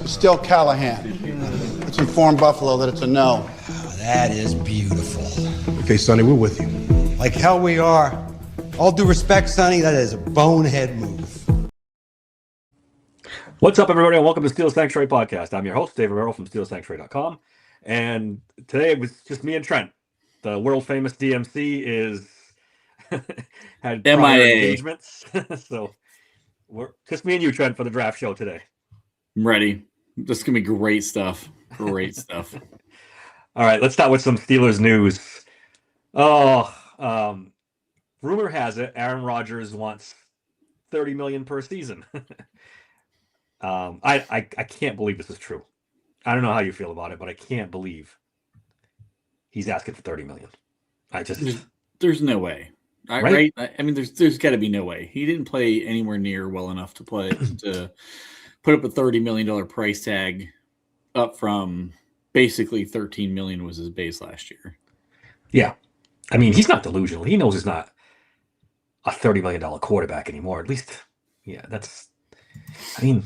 Still Callahan. Let's inform Buffalo that it's a no. Oh, that is beautiful. Okay, Sonny, we're with you. Like hell we are. All due respect, Sonny, that is a bonehead move. What's up, everybody, and welcome to Steel Sanctuary Podcast. I'm your host, Dave Romero from SteelSanctuary.com, and today it was just me and Trent. The world-famous DMC is had prior engagements, so we're just me and you, Trent, for the draft show today. I'm ready. This is gonna be great stuff. Great stuff. All right, let's start with some Steelers news. Rumor has it Aaron Rodgers wants $30 million per season. I can't believe this is true. I don't know how you feel about it, but I can't believe he's asking for $30 million. There's no way. Right? I mean, there's got to be no way. He didn't play anywhere near well enough to put up a $30 million price tag up from basically $13 million was his base last year. Yeah. I mean, he's not delusional. He knows he's not a $30 million quarterback anymore. At least, yeah, I mean,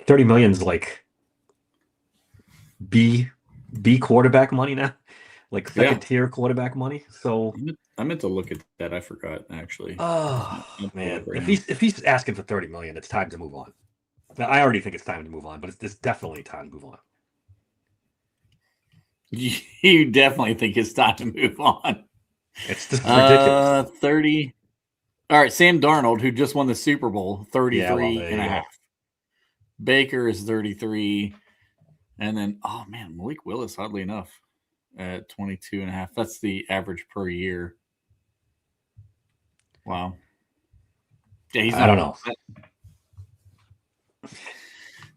$30 million is like B quarterback money now, like second tier quarterback money. So I meant to look at that. I forgot actually. Oh man, if he's asking for $30 million, it's time to move on. Now, I already think it's time to move on, but it's definitely time to move on. You definitely think it's time to move on. It's just ridiculous. 30. All right, Sam Darnold, who just won the Super Bowl, 33 and a half. Baker is 33. And then, oh man, Malik Willis, oddly enough, at 22 and a half. That's the average per year. Wow. Yeah, I don't know.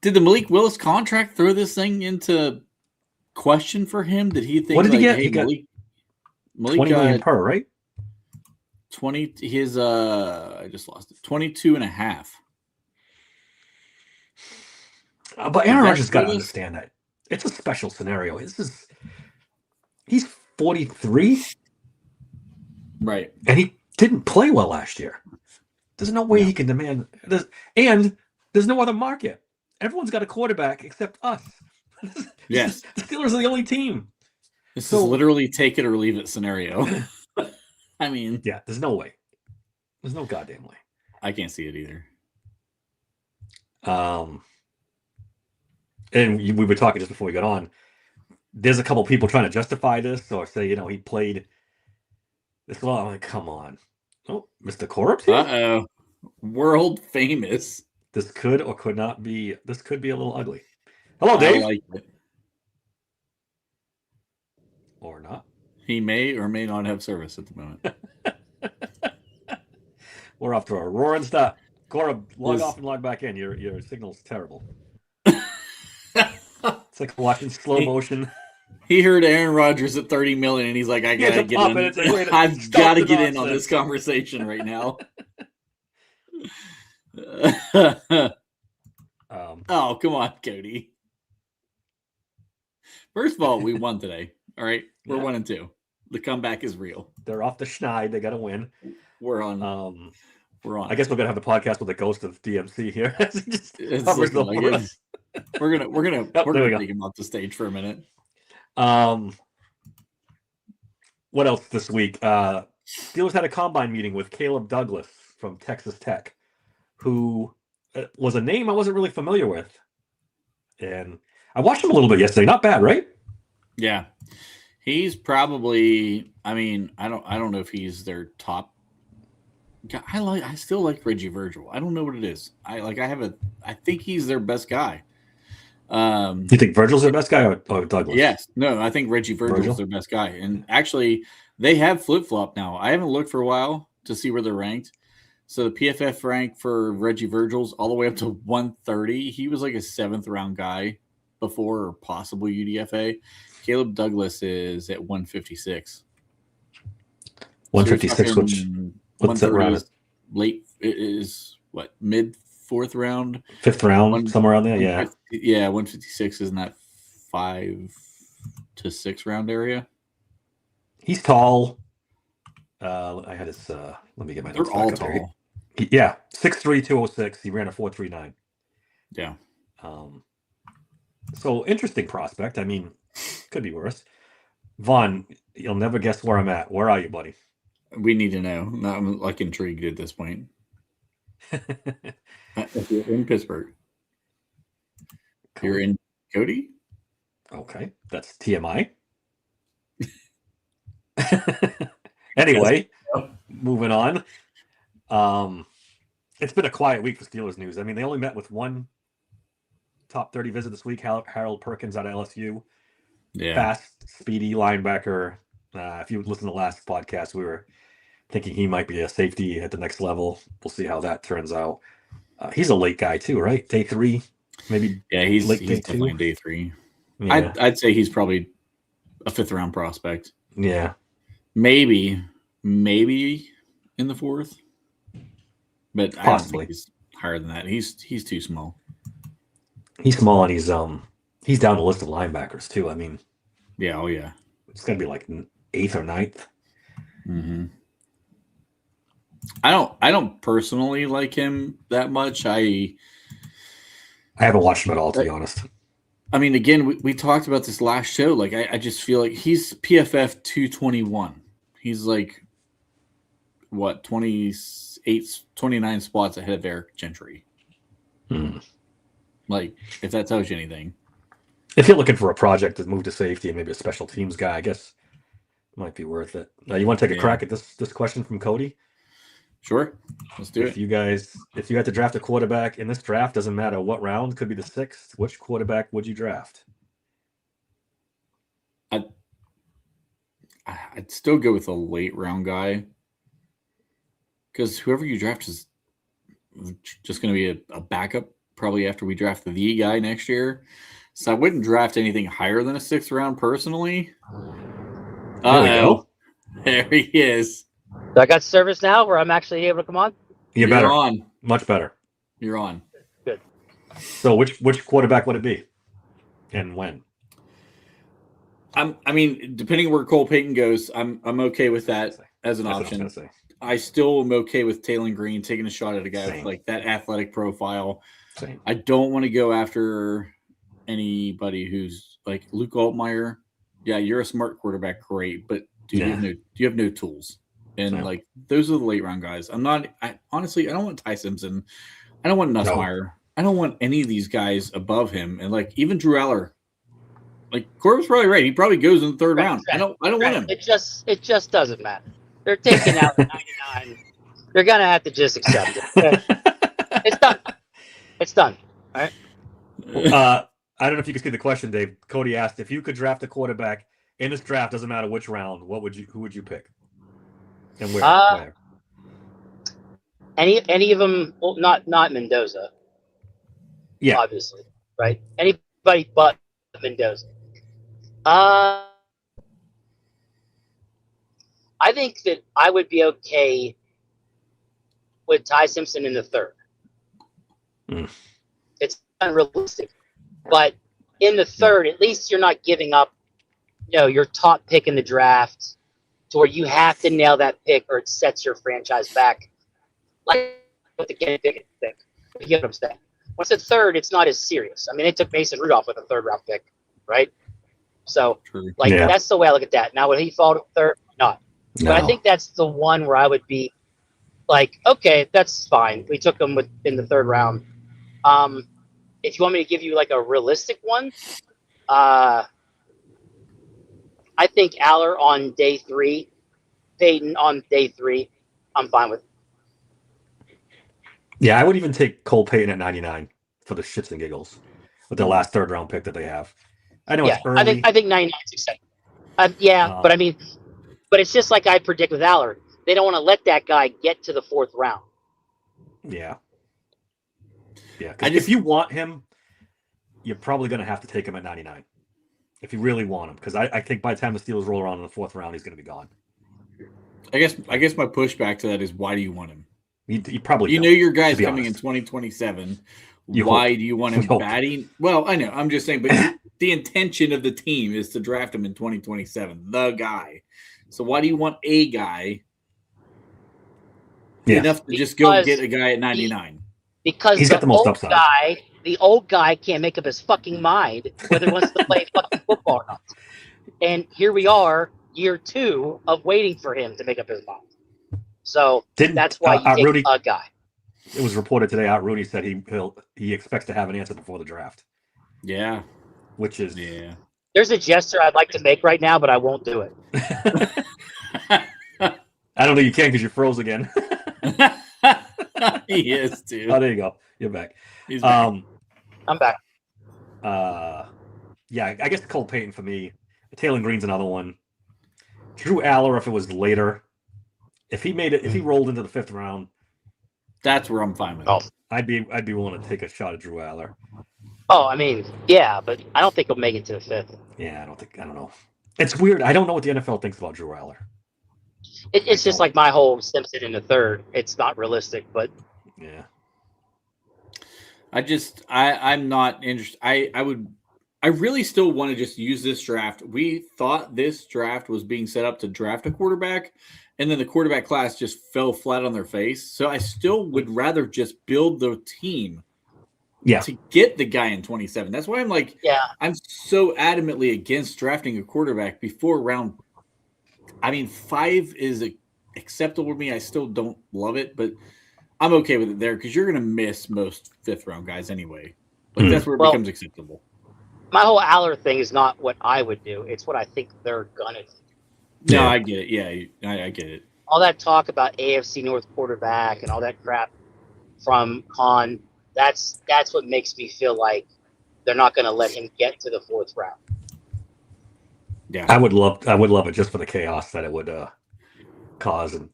Did the Malik Willis contract throw this thing into question for him? Did he think, what did he get? Hey, he got Malik $20 million per, right? 20. I just lost it. 22 and a half. But Aaron Rodgers got to understand that it's a special scenario. He's 43, right? And he didn't play well last year. There's no way he can demand this, and there's no other market. Everyone's got a quarterback except us. Yes, the Steelers are the only team. This is literally take it or leave it scenario. I mean, yeah, there's no way. There's no goddamn way. I can't see it either. And we were talking just before we got on. There's a couple people trying to justify this or say, he played this well. I'm like, come on. Oh, Mr. Corrupt here? Uh-oh. World famous. This could or could not be. This could be a little ugly. Hello, Dave. I like it. Or not. He may or may not have service at the moment. We're off to a roaring start. Cora, log off and log back in. Your signal's terrible. It's like watching slow motion. He heard Aaron Rodgers at 30 million, and he's like, "I gotta get in. I've got to get in on this conversation right now." Oh, come on, Cody. First of all, we won today. All right, we're 1-2. The comeback is real. They're off the schneid. They got to win. We're on. We're on. I guess we're gonna have the podcast with the ghost of DMC here. We're gonna take him off the stage for a minute. What else this week? Steelers had a combine meeting with Caleb Douglas from Texas Tech, who was a name I wasn't really familiar with, and I watched him a little bit yesterday. Not bad, right? Yeah, he's probably. I mean, I don't know if he's their top. I still like Reggie Virgil. I don't know what it is. I think he's their best guy. You think Virgil's their best guy or Douglas? Yes. No, I think Reggie Virgil's their best guy. And actually, they have flip-flop now. I haven't looked for a while to see where they're ranked. So the PFF rank for Reggie Virgil's all the way up to 130. He was like a 7th-round guy before, or possible UDFA. Caleb Douglas is at 156. 156, what's that round? Late is what, mid 4th round, 5th round, somewhere around there. Yeah. Yeah. 156 is in that 5 to 6 round area. He's tall. I had his, let me get my notes. They're all tall. Yeah. 6'3", 206. He ran a 4.39. Yeah. So interesting prospect. I mean, could be worse. Vaughn, you'll never guess where I'm at. Where are you, buddy? We need to know. I'm like intrigued at this point. If you're in Pittsburgh, you're in Cody. Okay, that's TMI. Anyway, moving on. It's been a quiet week for Steelers news. I mean, they only met with one top 30 visit this week. Harold Perkins out of LSU. Yeah. Fast, speedy linebacker. If you listen to the last podcast, we were thinking he might be a safety at the next level. We'll see how that turns out. He's a late guy too, right? Day 3, maybe. Yeah, he's late day definitely 2. day 3. Yeah. I'd say he's probably a 5th round prospect. Yeah. Maybe in the 4th. But I don't think he's higher than that. He's too small. He's small, and he's down the list of linebackers too. I mean, yeah, oh yeah, it's gonna be like 8th or 9th. Mm-hmm. I don't personally like him that much. I haven't watched him at all, to be honest. I mean, again, we talked about this last show. Like, I just feel like he's PFF 221. He's like, what, 29 spots ahead of Eric Gentry. Like, if that tells you anything. If you're looking for a project to move to safety and maybe a special teams guy, I guess it might be worth it. You want to take a crack at this question from Cody? Sure. Let's do it. If you had to draft a quarterback in this draft, doesn't matter what round, could be the 6th, which quarterback would you draft? I'd still go with a late round guy, because whoever you draft is just going to be a backup probably after we draft the guy next year. So I wouldn't draft anything higher than a 6th round personally. There we go. There he is. So I got service now where I'm actually able to come on? You're better. On. Much better. You're on. Good. So which quarterback would it be? And when? I mean, depending where Cole Payton goes, I'm okay with that as an option. I still am okay with Taylor Green taking a shot at a guy with like that athletic profile. Same. I don't want to go after anybody who's like Luke Altmaier. Yeah, you're a smart quarterback, great, but you have no tools. And like those are the late round guys. Honestly, I don't want Ty Simpson. I don't want Nussmeier. I don't want any of these guys above him. And like even Drew Aller. Like Corb's probably right. He probably goes in the 3rd round. I don't want him. It just doesn't matter. They're taking out 99. They're gonna have to just accept it. It's done. It's done. All right. I don't know if you can see the question, Dave. Cody asked if you could draft a quarterback in this draft, doesn't matter which round, who would you pick? And where? Any of them? Well, not Mendoza. Yeah, obviously, right? Anybody but Mendoza. I think that I would be okay with Ty Simpson in the 3rd. It's unrealistic, but in the 3rd, at least you're not giving up, your top pick in the draft to where you have to nail that pick or it sets your franchise back. Like with the Kenny Pickett pick. You get what I'm saying? Once it's 3rd, it's not as serious. I mean, they took Mason Rudolph with a 3rd round pick, right? So, that's the way I look at that. Now, would he fall to 3rd? Not. No. But I think that's the one where I would be like, okay, that's fine. We took him in the 3rd round. If you want me to give you like a realistic one, I think Aller on day 3, Peyton on day 3, I'm fine with. Yeah, I would even take Cole Payton at 99 for the shits and giggles with the last 3rd round pick that they have. I know it's early. I think 99 is acceptable. But I mean, but it's just like I predict with Aller. They don't want to let that guy get to the 4th round. Yeah. Yeah. If you want him, you're probably going to have to take him at 99 if you really want him. Because I think by the time the Steelers roll around in the 4th round, he's going to be gone. I guess my pushback to that is, why do you want him? You probably your guy's coming in 2027. Why do you want him batting? Well, I know. I'm just saying, but the intention of the team is to draft him in 2027, the guy. So why do you want a guy enough to just go get a guy at 99? Because he's got the most upside. the old guy can't make up his fucking mind whether he wants to play fucking football or not. And here we are, year 2 of waiting for him to make up his mind. So that's why you take Rudy, a guy. It was reported today out Rudy said he expects to have an answer before the draft. Yeah. Which is There's a gesture I'd like to make right now, but I won't do it. I don't know you can because you froze again. He is, dude. Oh, there you go. You're back. He's back. I'm back. Yeah, I guess Cole Payton for me. Taylor Green's another one. Drew Aller, if it was later, if he made it, if he rolled into the 5th round, that's where I'm fine with. Oh, I'd be willing to take a shot at Drew Aller. Oh, I mean, yeah, but I don't think he'll make it to the 5th. Yeah, I don't know. It's weird. I don't know what the NFL thinks about Drew Aller. It's just like my whole Simpson in the 3rd. It's not realistic, but yeah. I'm not interested. I really still want to just use this draft. We thought this draft was being set up to draft a quarterback, and then the quarterback class just fell flat on their face. So I still would rather just build the team to get the guy in 27. That's why I'm so adamantly against drafting a quarterback before round. I mean, 5 is acceptable to me. I still don't love it, but I'm okay with it there because you're going to miss most 5th round guys anyway. Like that's where it becomes acceptable. My whole Aller thing is not what I would do. It's what I think they're going to do. No, I get it. Yeah, I get it. All that talk about AFC North quarterback and all that crap from Khan, that's what makes me feel like they're not going to let him get to the 4th round. Yeah, I would love it just for the chaos that it would cause, and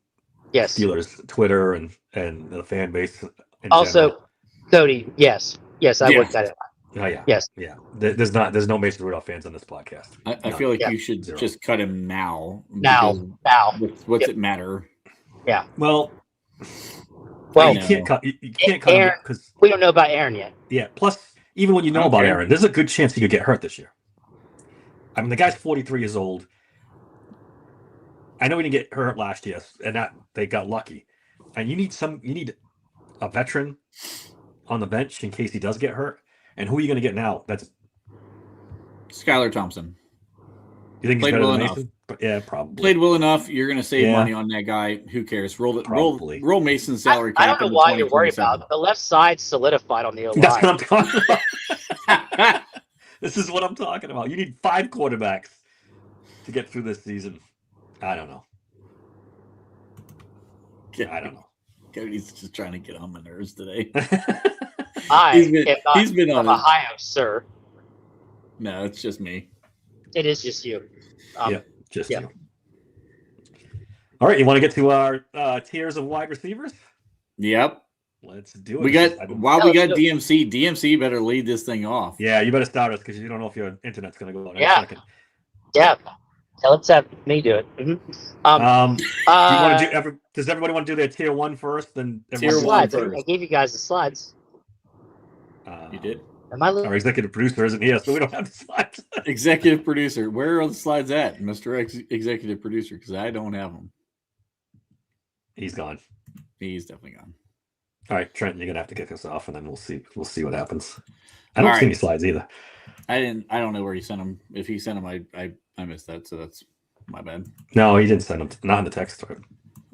Steelers Twitter and the fan base. Also, general. Cody, yes, I would cut it. Oh yeah, yes, yeah. There's no Mason Rudolph fans on this podcast. I feel like you should just cut him now. Now. What's it matter? Yeah. Well, you can't cut. You can't cut him because we don't know about Aaron yet. Yeah. Plus, even when you know about Aaron, there's a good chance he could get hurt this year. I mean, the guy's 43 years old. I know he didn't get hurt last year, and that they got lucky. And you need a veteran on the bench in case he does get hurt. And who are you going to get now? That's Skylar Thompson. You think he's better than Mason? Yeah, probably. Played well enough. You're going to save money on that guy. Who cares? Roll Mason's salary cap. I don't know why you're worried about it. The left side solidified on the O-line. That's what I'm talking about. This is what I'm talking about. You need 5 quarterbacks to get through this season. I don't know. I don't know. Cody's just trying to get on my nerves today. He's been on Ohio, sir. No, it's just me. It is just you. You. All right, you want to get to our tiers of wide receivers? Yep. Let's do it. We got DMC. DMC better lead this thing off. Yeah, you better start us because you don't know if your internet's going to go out in a second. Yeah. So let's have me do it. Mm-hmm. Do you want to do? Does everybody want to do their tier 1 first? Then tier 1 first. I gave you guys the slides. You did. Our executive producer isn't here, so we don't have the slides. Executive producer, where are the slides at, Mr. Executive Producer? Because I don't have them. He's gone. He's definitely gone. All right, Trent, you're gonna have to kick us off, and then we'll see what happens. I don't see any slides either. I don't know where he sent them. If he sent them, I missed that, so that's my bad. No, he didn't send them. Not in the text thread.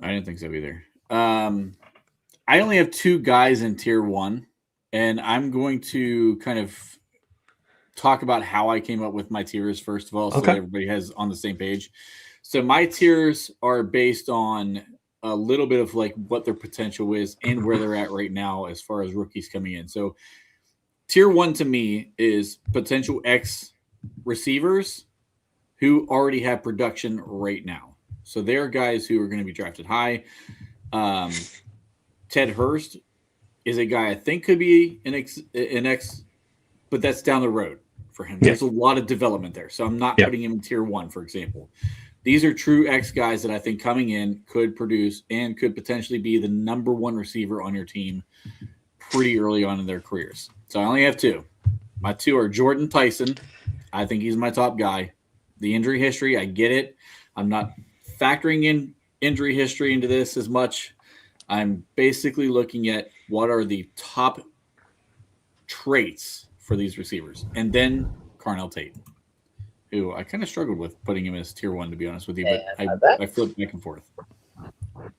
I didn't think so either. I only have 2 guys in tier 1, and I'm going to kind of talk about how I came up with my tiers first of all, so that everybody has on the same page. So my tiers are based on a little bit of like what their potential is and where they're at right now as far as rookies coming in. So tier 1 to me is potential X receivers who already have production right now. So they're guys who are going to be drafted high. Ted Hurst is a guy I think could be an X, but that's down the road for him. There's a lot of development there. So I'm not putting him in tier 1, for example. These are true X guys that I think coming in could produce and could potentially be the number 1 receiver on your team pretty early on in their careers. So I only have 2. My 2 are Jordan Tyson. I think he's my top guy. The injury history, I get it. I'm not factoring in injury history into this as much. I'm basically looking at what are the top traits for these receivers. And then Carnell Tate, who I kind of struggled with putting him as tier 1, to be honest with you, but I flipped back and forth. All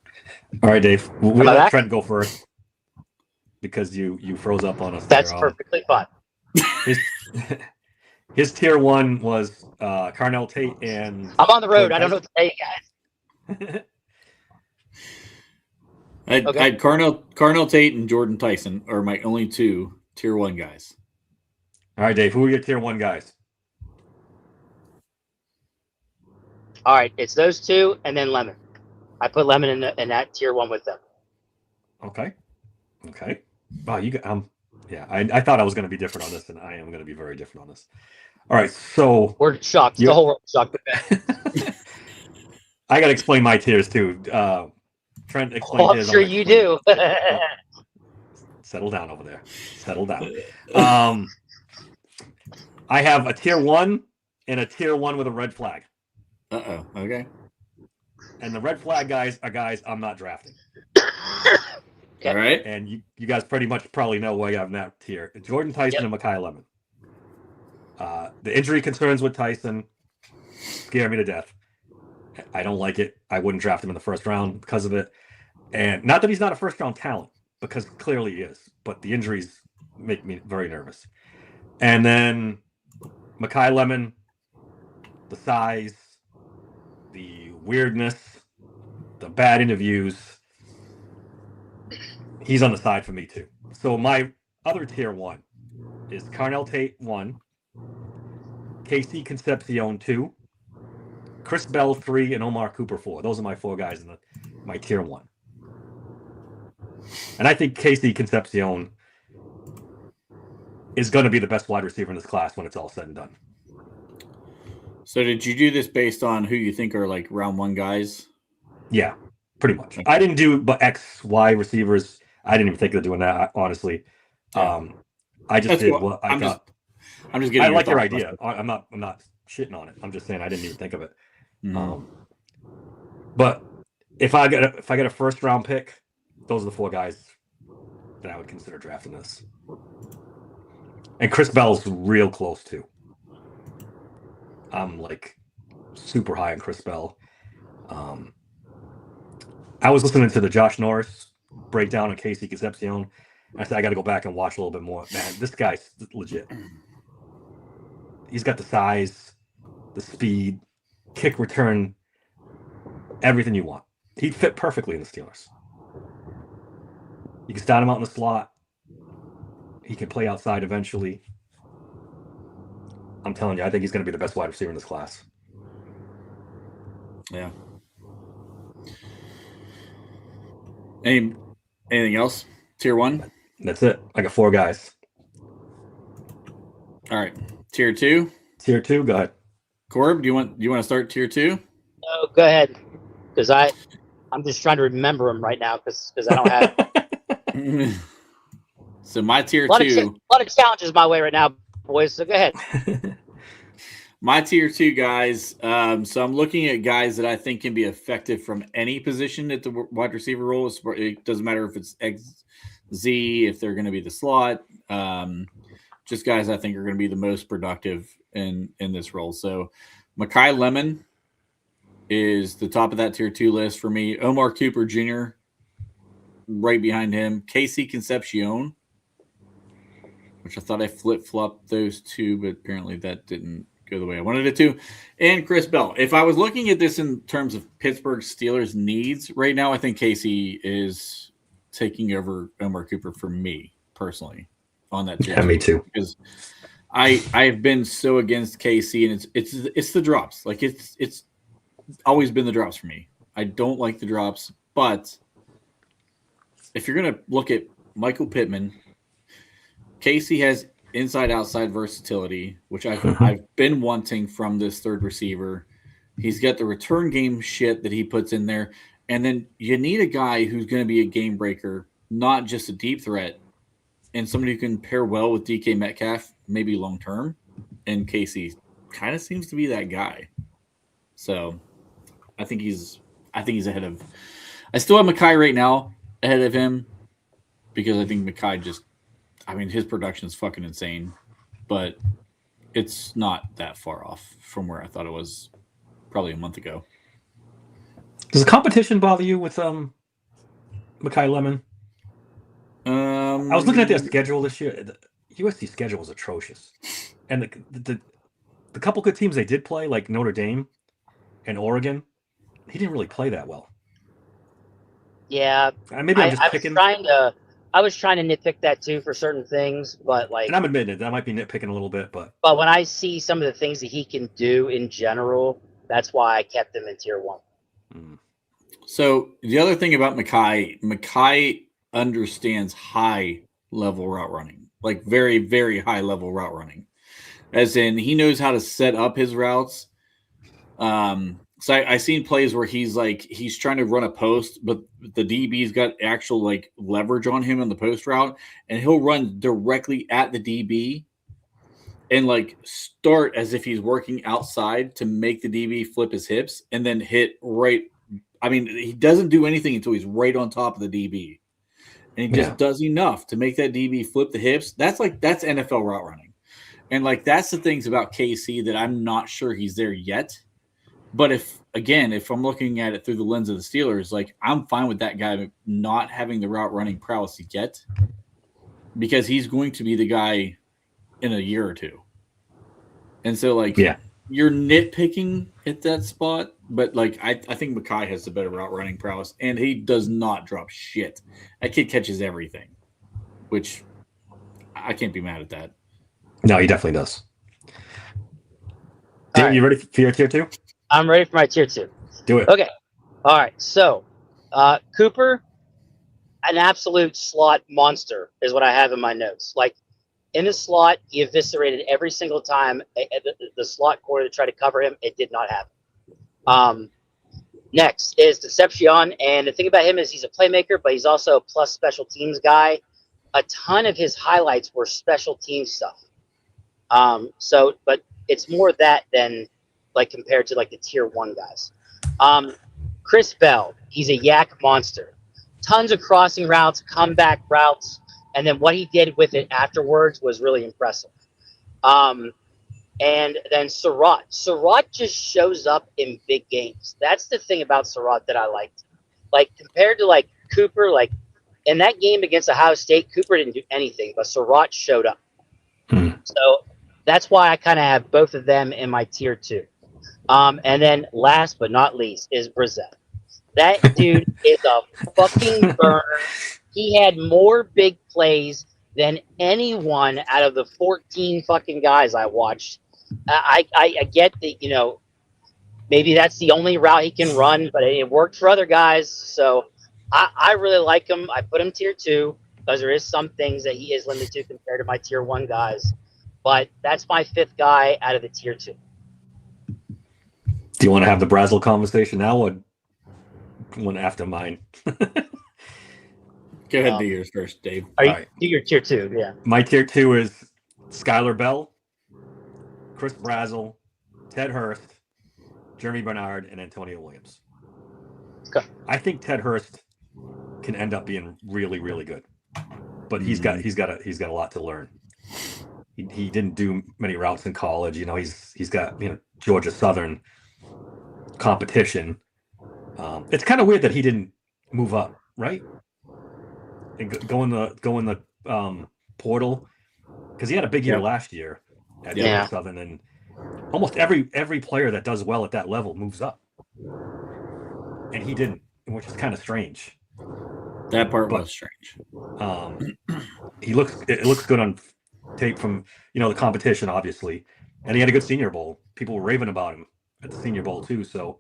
right, Dave. We'll let Trent go first because you froze up on us. That's perfectly fine. His tier 1 was Carnell Tate and. I'm on the road. I don't know what to tell you guys. I had Carnell Tate and Jordan Tyson are my only 2 tier 1 guys. All right, Dave. Who are your tier 1 guys? All right, it's those 2 and then Lemon. I put Lemon in that tier 1 with them. Okay. Wow, you got I thought I was going to be different on this, and I am going to be very different on this. All right, so we're shocked. The whole world shocked. I got to explain my tiers too. Trent explained his. I'm sure you do. Settle down over there. Settle down. I have a tier 1 and a tier 1 with a red flag. Okay. And the red flag guys are guys I'm not drafting. Okay. All right. And you guys pretty much probably know where I have in that tier. Jordan Tyson and Mekhi Lemon. The injury concerns with Tyson scare me to death. I don't like it. I wouldn't draft him in the first round because of it. And not that he's not a first round talent, because clearly he is, but the injuries make me very nervous. And then Mekhi Lemon, the size, the weirdness, the bad interviews, he's on the side for me too. So my other tier 1 is Carnell Tate 1, KC Concepcion 2, Chris Bell 3, and Omar Cooper 4. Those are my 4 guys in my tier 1. And I think KC Concepcion is going to be the best wide receiver in this class when it's all said and done. So did you do this based on who you think are like round 1 guys? Yeah, pretty much. I didn't do but X, Y receivers. I didn't even think of doing that, honestly. I just did what I got. I'm just getting. I like your idea. I'm not shitting on it. I'm just saying I didn't even think of it. Mm-hmm. But if I get a first round pick, those are the 4 guys that I would consider drafting this. And Chris Bell's real close too. I'm like super high on Chris Bell. I was listening to the Josh Norris breakdown on KC Concepcion. I said I got to go back and watch a little bit more. Man, this guy's legit. He's got the size, the speed, kick return, everything you want. He'd fit perfectly in the Steelers. You can start him out in the slot. He can play outside eventually. I'm telling you, I think he's going to be the best wide receiver in this class. Yeah. Anything else? Tier 1? That's it. I got 4 guys. All right. Tier 2? Tier 2, go ahead. Corb, do you want to start tier 2? No, go ahead. Because I'm just trying to remember them right now because I don't have. So my tier 2. A lot of challenges my way right now, boys. So go ahead. My tier 2 guys. So I'm looking at guys that I think can be effective from any position at the wide receiver role. It doesn't matter if it's X, Z, if they're going to be the slot. Just guys I think are going to be the most productive in this role. So Mekhi Lemon is the top of that tier 2 list for me. Omar Cooper Jr. right behind him. KC Concepcion, which I thought I flip-flopped those 2, but apparently that didn't go the way I wanted it to. And Chris Bell. If I was looking at this in terms of Pittsburgh Steelers needs right now, I think KC is taking over Omar Cooper for me personally on that tier. Yeah, me too. Because I've been so against KC, and it's the drops. Like it's always been the drops for me. I don't like the drops, but if you're gonna look at Michael Pittman, KC has inside-outside versatility, which I've been wanting from this third receiver. He's got the return game shit that he puts in there, and then you need a guy who's going to be a game breaker, not just a deep threat, and somebody who can pair well with DK Metcalf, maybe long term. And Casey kind of seems to be that guy. So I think he's ahead of. I still have Mekhi right now ahead of him because I think Mekhi just I mean, his production is fucking insane, but it's not that far off from where I thought it was probably a month ago. Does the competition bother you with Makai Lemon? I was looking at their schedule this year. The USC schedule was atrocious, and the couple good teams they did play, like Notre Dame and Oregon, he didn't really play that well. Yeah, Maybe I'm just picking. I was trying to nitpick that too for certain things, but like, and I'm admitting it, I might be nitpicking a little bit, but when I see some of the things that he can do in general, that's why I kept him in tier 1. So the other thing about Makai understands high level route running, like very, very high level route running, as in he knows how to set up his routes. So I seen plays where he's trying to run a post, but the DB's got actual like leverage on him in the post route, and he'll run directly at the DB and like start as if he's working outside to make the DB flip his hips and then hit right. I mean, he doesn't do anything until he's right on top of the DB, and he just does enough to make that DB flip the hips. That's NFL route running, and like that's the things about KC that I'm not sure he's there yet. But if I'm looking at it through the lens of the Steelers, like I'm fine with that guy not having the route running prowess yet, because he's going to be the guy in a year or two. And so you're nitpicking at that spot, but like I think Makai has the better route running prowess, and he does not drop shit. That kid catches everything, which I can't be mad at that. No, he definitely does. Right. You ready for your tier 2? I'm ready for my tier 2. Do it. Okay. All right. So, Cooper, an absolute slot monster is what I have in my notes. Like, in the slot, he eviscerated every single time the slot corner to try to cover him. It did not happen. Next is Deception. And the thing about him is he's a playmaker, but he's also a plus special teams guy. A ton of his highlights were special team stuff. But it's more that than like compared to like the tier 1 guys. Chris Bell, he's a yak monster. Tons of crossing routes, comeback routes, and then what he did with it afterwards was really impressive. And then Surratt. Surratt just shows up in big games. That's the thing about Surratt that I liked. Like compared to like Cooper, like in that game against Ohio State, Cooper didn't do anything, but Surratt showed up. So that's why I kind of have both of them in my tier 2. And then last but not least is Brissett. That dude is a fucking burner. He had more big plays than anyone out of the 14 fucking guys I watched. I get that, maybe that's the only route he can run, but it worked for other guys. So I really like him. I put him tier 2 because there is some things that he is limited to compared to my tier 1 guys. But that's my 5th guy out of the tier 2. Do you want to have the Brazel conversation now or one after mine? Go ahead and do yours first, Dave. Do your tier 2, yeah. My tier 2 is Skylar Bell, Chris Brazel, Ted Hurst, Jeremy Bernard, and Antonio Williams. Okay. I think Ted Hurst can end up being really, really good, but he's got a lot to learn. He didn't do many routes in college. He's got Georgia Southern competition. It's kind of weird that he didn't move up, right? And go in the portal, because he had a big year last year at Georgia Southern, and almost every player that does well at that level moves up, and he didn't, which is kind of strange. That part was strange. It looks good on tape from the competition, obviously, and he had a good Senior Bowl. People were raving about him at the Senior Bowl too. So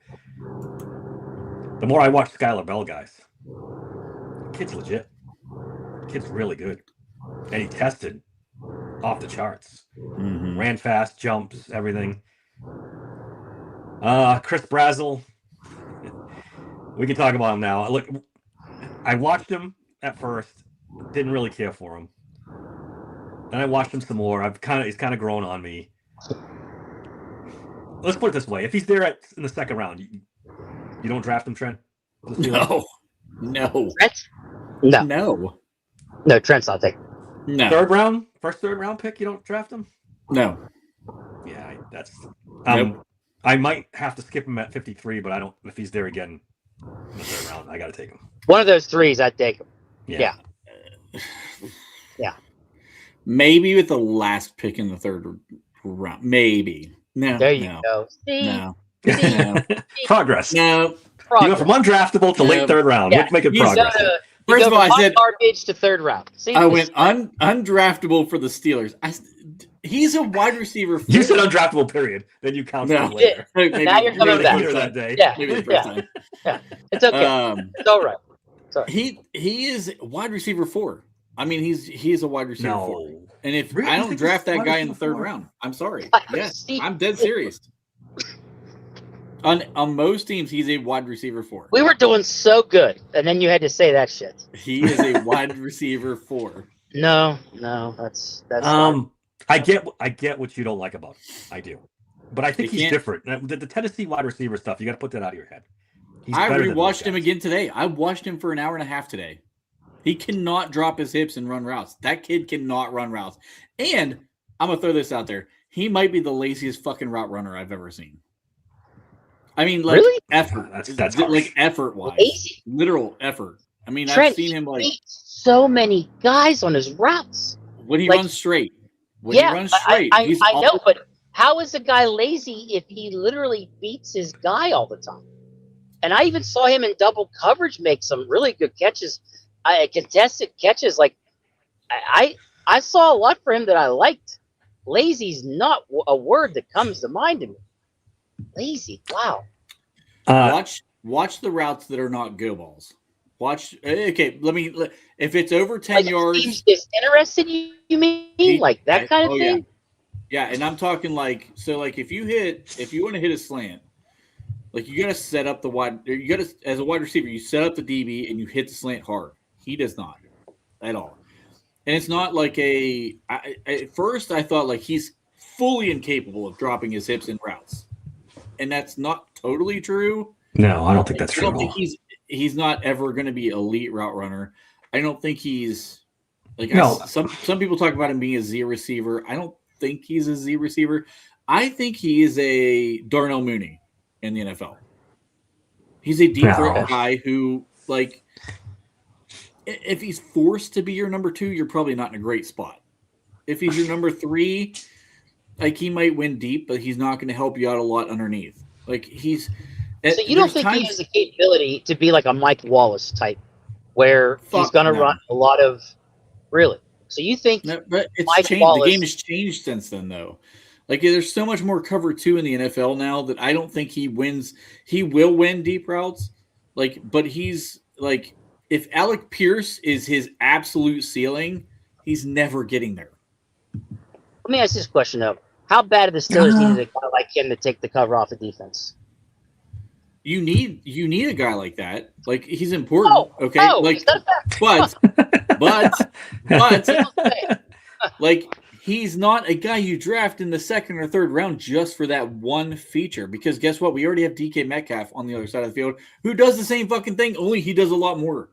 the more I watch Skylar Bell, guys, kid's legit. Kid's really good, and he tested off the charts. Ran fast, jumps, everything. Chris Brazel, we can talk about him now. Look, I watched him at first, didn't really care for him. Then I watched him some more. He's kind of grown on me. Let's put it this way: if he's there in the second round, you don't draft him, Trent? No. Trent? No, Trent's not there. No. First third round pick. You don't draft him. No. Yeah, that's. Nope. I might have to skip him at 53, but I don't. If he's there again in the third round, I got to take him. One of those threes, I'd take him. Yeah. Maybe with the last pick in the third round. Maybe. No. There you go. See? No. Progress. No. You went from undraftable to late third round. Yeah. We're making progress. First of all, I said garbage to third round. See? I went undraftable for the Steelers. He's a wide receiver. You said undraftable, period. Then you counted him later. Maybe, now you're coming back that day. Yeah. Maybe the first time. Yeah. It's okay. It's all right. Sorry. He is wide receiver 4. I mean, he's a wide receiver 4. And if Really? I don't draft that guy in the third round, I'm sorry. Yes, I'm dead serious. On most teams, he's a wide receiver 4. We were doing so good, and then you had to say that shit. He is a wide receiver 4. No, that's. Hard. I get what you don't like about him. I do, but I think he's different. The Tennessee wide receiver stuff, you got to put that out of your head. I rewatched him again today. I watched him for an hour and a half today. He cannot drop his hips and run routes. That kid cannot run routes. And I'm gonna throw this out there. He might be the laziest fucking route runner I've ever seen. I mean, like really? Effort. That's like effort wise, literal effort. I mean, Trent, I've seen him like so many guys on his routes when he runs straight. He runs straight, I know, but how is a guy lazy if he literally beats his guy all the time? And I even saw him in double coverage make some really good catches, contested catches. Like I saw a lot for him that I liked. Lazy's not a word that comes to mind to me. Lazy, wow. Watch the routes that are not go balls. Watch. Okay, if it's over 10 yards, is interested. You mean like that kind of thing? Yeah, and I'm talking like if you want to hit a slant, like you got to set up the wide. You got to, as a wide receiver, you set up the DB and you hit the slant hard. He does not at all, and it's not like at first I thought like he's fully incapable of dropping his hips in routes, and that's not totally true. No, I don't think that's true. I don't think he's not ever going to be elite route runner. I don't think he's like some people talk about him being a Z receiver. I don't think he's a Z receiver. I think he is a Darnell Mooney in the NFL. He's a deep threat guy who, like, if he's forced to be your number 2, you're probably not in a great spot. If he's your number 3, like he might win deep, but he's not going to help you out a lot underneath. Like so you don't think he has the capability to be like a Mike Wallace type, where he's going to run a lot of really? So you think but it's Mike changed. Wallace, the game has changed since then, though. Like there's so much more cover 2 in the NFL now that I don't think he wins. He will win deep routes, like, but he's like, if Alec Pierce is his absolute ceiling, he's never getting there. Let me ask this question though: how bad are the Steelers needed a guy like him to take the cover off the defense? You need a guy like that. Like he's important. But like he's not a guy you draft in the second or third round just for that one feature. Because guess what? We already have DK Metcalf on the other side of the field who does the same fucking thing. Only he does a lot more.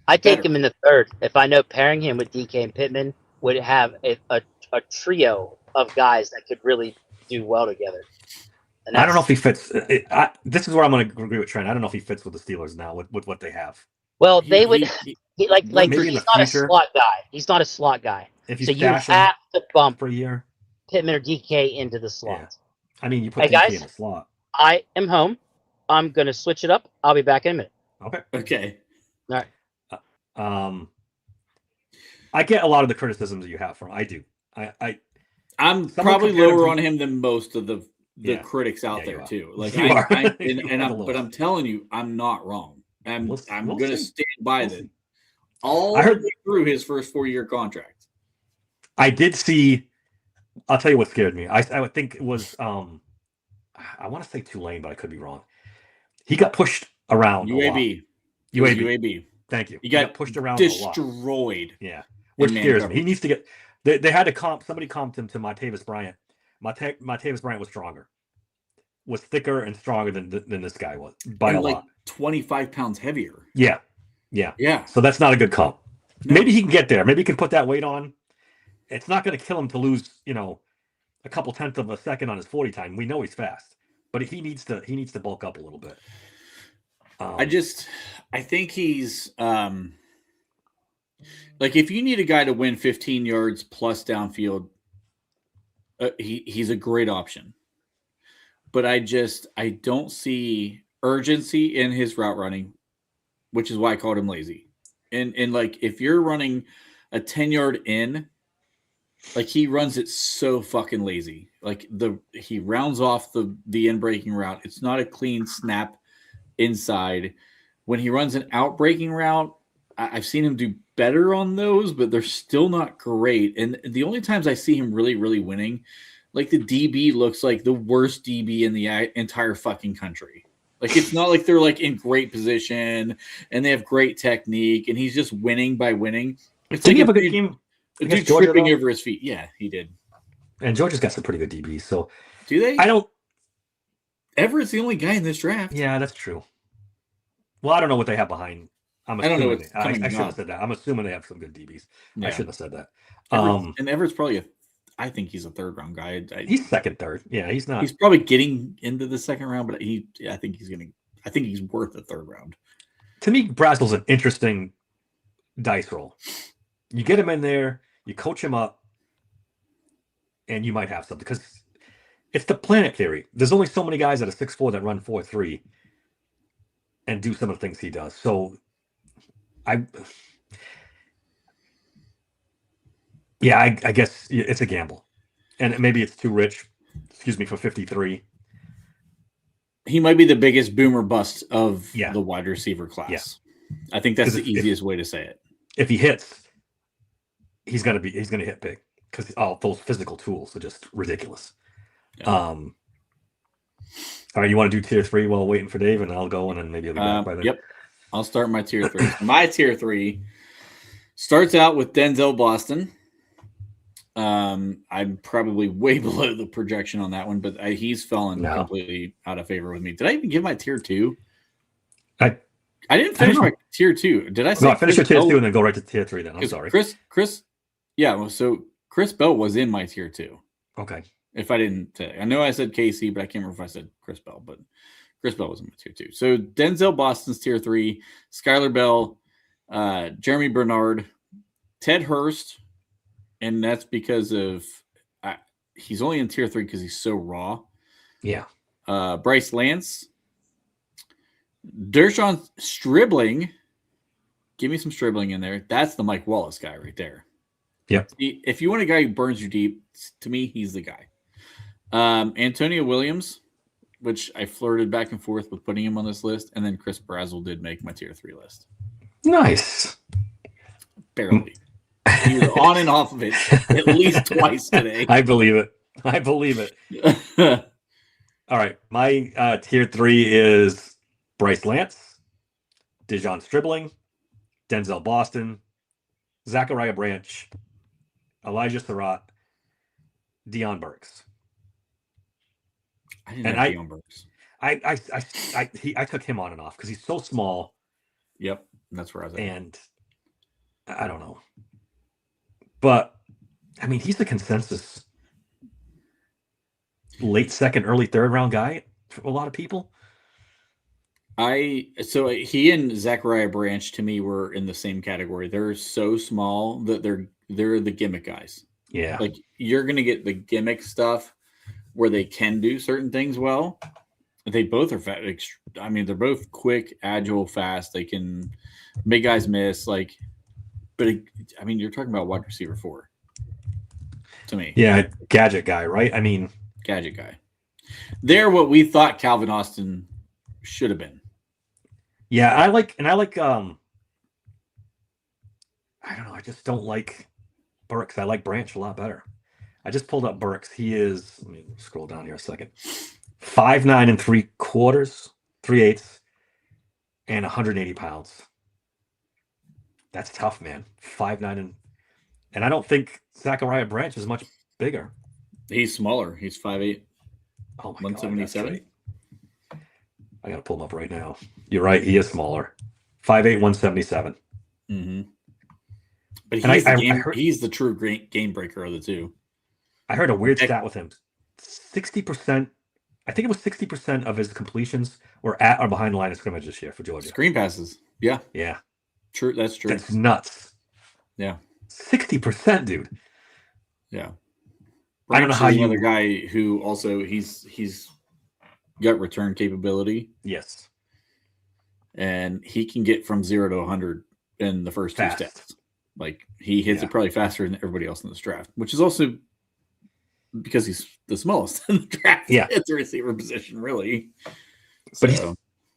I take him in the third if I know pairing him with DK and Pittman would have a trio of guys that could really do well together. I don't know if he fits. This is where I'm going to agree with Trent. I don't know if he fits with the Steelers now with what they have. Well, they would he's not a slot guy. He's not a slot guy. If so you have to bump for a year Pittman or DK into the slot. Yeah. I mean, you put DK in the slot. I am home. I'm going to switch it up. I'll be back in a minute. Okay. All right. I get a lot of the criticisms that you have from. I do. I'm probably lower on him than most of the critics out there too. Like but I'm telling you, I'm not wrong. I'm going to stand by that. All through his first 4-year contract. I did see. I'll tell you what scared me. I would think it was. I want to say Tulane, but I could be wrong. He got pushed around. UAB. Thank you. He got pushed around. Destroyed. Yeah, which scares me. He needs to get. They had to comp. Somebody comped him to Martavis Bryant. Martavis Bryant was stronger, was thicker and stronger than this guy was by a lot. 25 pounds heavier. Yeah. So that's not a good comp. No. Maybe he can get there. Maybe he can put that weight on. it's not going to kill him to lose, a couple tenths of a second on his 40 time. We know he's fast, but he needs to bulk up a little bit. I think he's like, if you need a guy to win 15 yards plus downfield, he's a great option. But I don't see urgency in his route running, which is why I called him lazy. And like, if you're running a 10-yard in, like, he runs it so fucking lazy. Like, he rounds off the in breaking route. It's not a clean snap inside. When he runs an out breaking route, I've seen him do better on those, but they're still not great. And the only times I see him really, really winning, like, the DB looks like the worst DB in the entire fucking country. Like, it's not like they're like in great position and they have great technique and he's just winning by winning. It's Did like he have a good game? Dude tripping over his feet. Yeah, he did. And Georgia's got some pretty good DBs. So do they? I don't. Everett's the only guy in this draft. Yeah, that's true. Well, I don't know what they have behind. I don't know. I shouldn't have said that. I'm assuming they have some good DBs. Yeah. I shouldn't have said that. And Everett's probably I think he's a third round guy. He's second, third. Yeah, he's not. He's probably getting into the second round, but I think he's worth a third round. To me, Brazel's an interesting dice roll. You get him in there, you coach him up, and you might have something, because it's the planet theory. There's only so many guys that are 6'4" that run 4.3 and do some of the things he does. So I guess it's a gamble, and maybe it's too rich. Excuse me, for 53. He might be the biggest boomer bust of the wide receiver class. Yeah. I think that's the easiest way to say it. If he hits, he's gonna hit big, because all those physical tools are just ridiculous. Yeah. All right, you want to do tier 3 while waiting for Dave, and I'll go, and then maybe I'll be back by then. Yep, I'll start my tier 3. My tier 3 starts out with Denzel Boston. I'm probably way below the projection on that one, but he's fallen completely out of favor with me. Did I even give my tier 2? I didn't finish my tier 2. Did I say? No, I finished your tier 2 and then go right to tier 3 then. I'm sorry. Chris. Yeah, well, so Chris Bell was in my tier 2. Okay. If I didn't, I know I said KC, but I can't remember if I said Chris Bell, but Chris Bell was in my tier 2. So Denzel Boston's tier 3, Skylar Bell, Jeremy Bernard, Ted Hurst, and that's because of he's only in tier 3 because he's so raw. Yeah. Bryce Lance, Dershawn Stribling. Give me some Stribling in there. That's the Mike Wallace guy right there. Yep. If you want a guy who burns you deep, to me, he's the guy. Antonio Williams, which I flirted back and forth with putting him on this list, and then Chris Brazel did make my tier 3 list. Nice. Barely. He was on and off of it at least twice today. I believe it. All right. My tier 3 is Bryce Lance, Dejon Stribling, Denzel Boston, Zachariah Branch, Elijah Surratt, Deion Burks. I didn't have Deion Burks. I took him on and off because he's so small. Yep. That's where I was at. And I don't know. But, I mean, he's the consensus late second, early third round guy for a lot of people. So he and Zachariah Branch to me were in the same category. They're so small that they're the gimmick guys. Yeah. Like, you're going to get the gimmick stuff where they can do certain things well. They both are fast. I mean, they're both quick, agile, fast. They can make guys miss. Like, but I mean, you're talking about wide receiver 4 to me. Yeah, gadget guy, right? I mean, gadget guy. They're what we thought Calvin Austin should have been. Yeah, I don't know. I just don't like Burks. I like Branch a lot better. I just pulled up Burks. He is, let me scroll down here a second, 5'9" 3/8", and 180 pounds. That's tough, man. 5'9", and I don't think Zachariah Branch is much bigger. He's smaller. He's 5'8". Oh my 177. God, I gotta pull him up right now. You're right. He is smaller. 5'8", 177. Mm-hmm. But And he's the true game breaker of the two. I heard a weird stat with him. 60%, I think it was 60% of his completions were at or behind the line of scrimmage this year for Georgia. Screen passes. Yeah. Yeah. True. That's true. That's nuts. Yeah. 60%, dude. Yeah. I don't know how another guy who also he's got return capability. Yes. And he can get from 0 to 100 in the first two steps. Like he hits it probably faster than everybody else in this draft, which is also because he's the smallest in the draft. Yeah. At the receiver position, really. But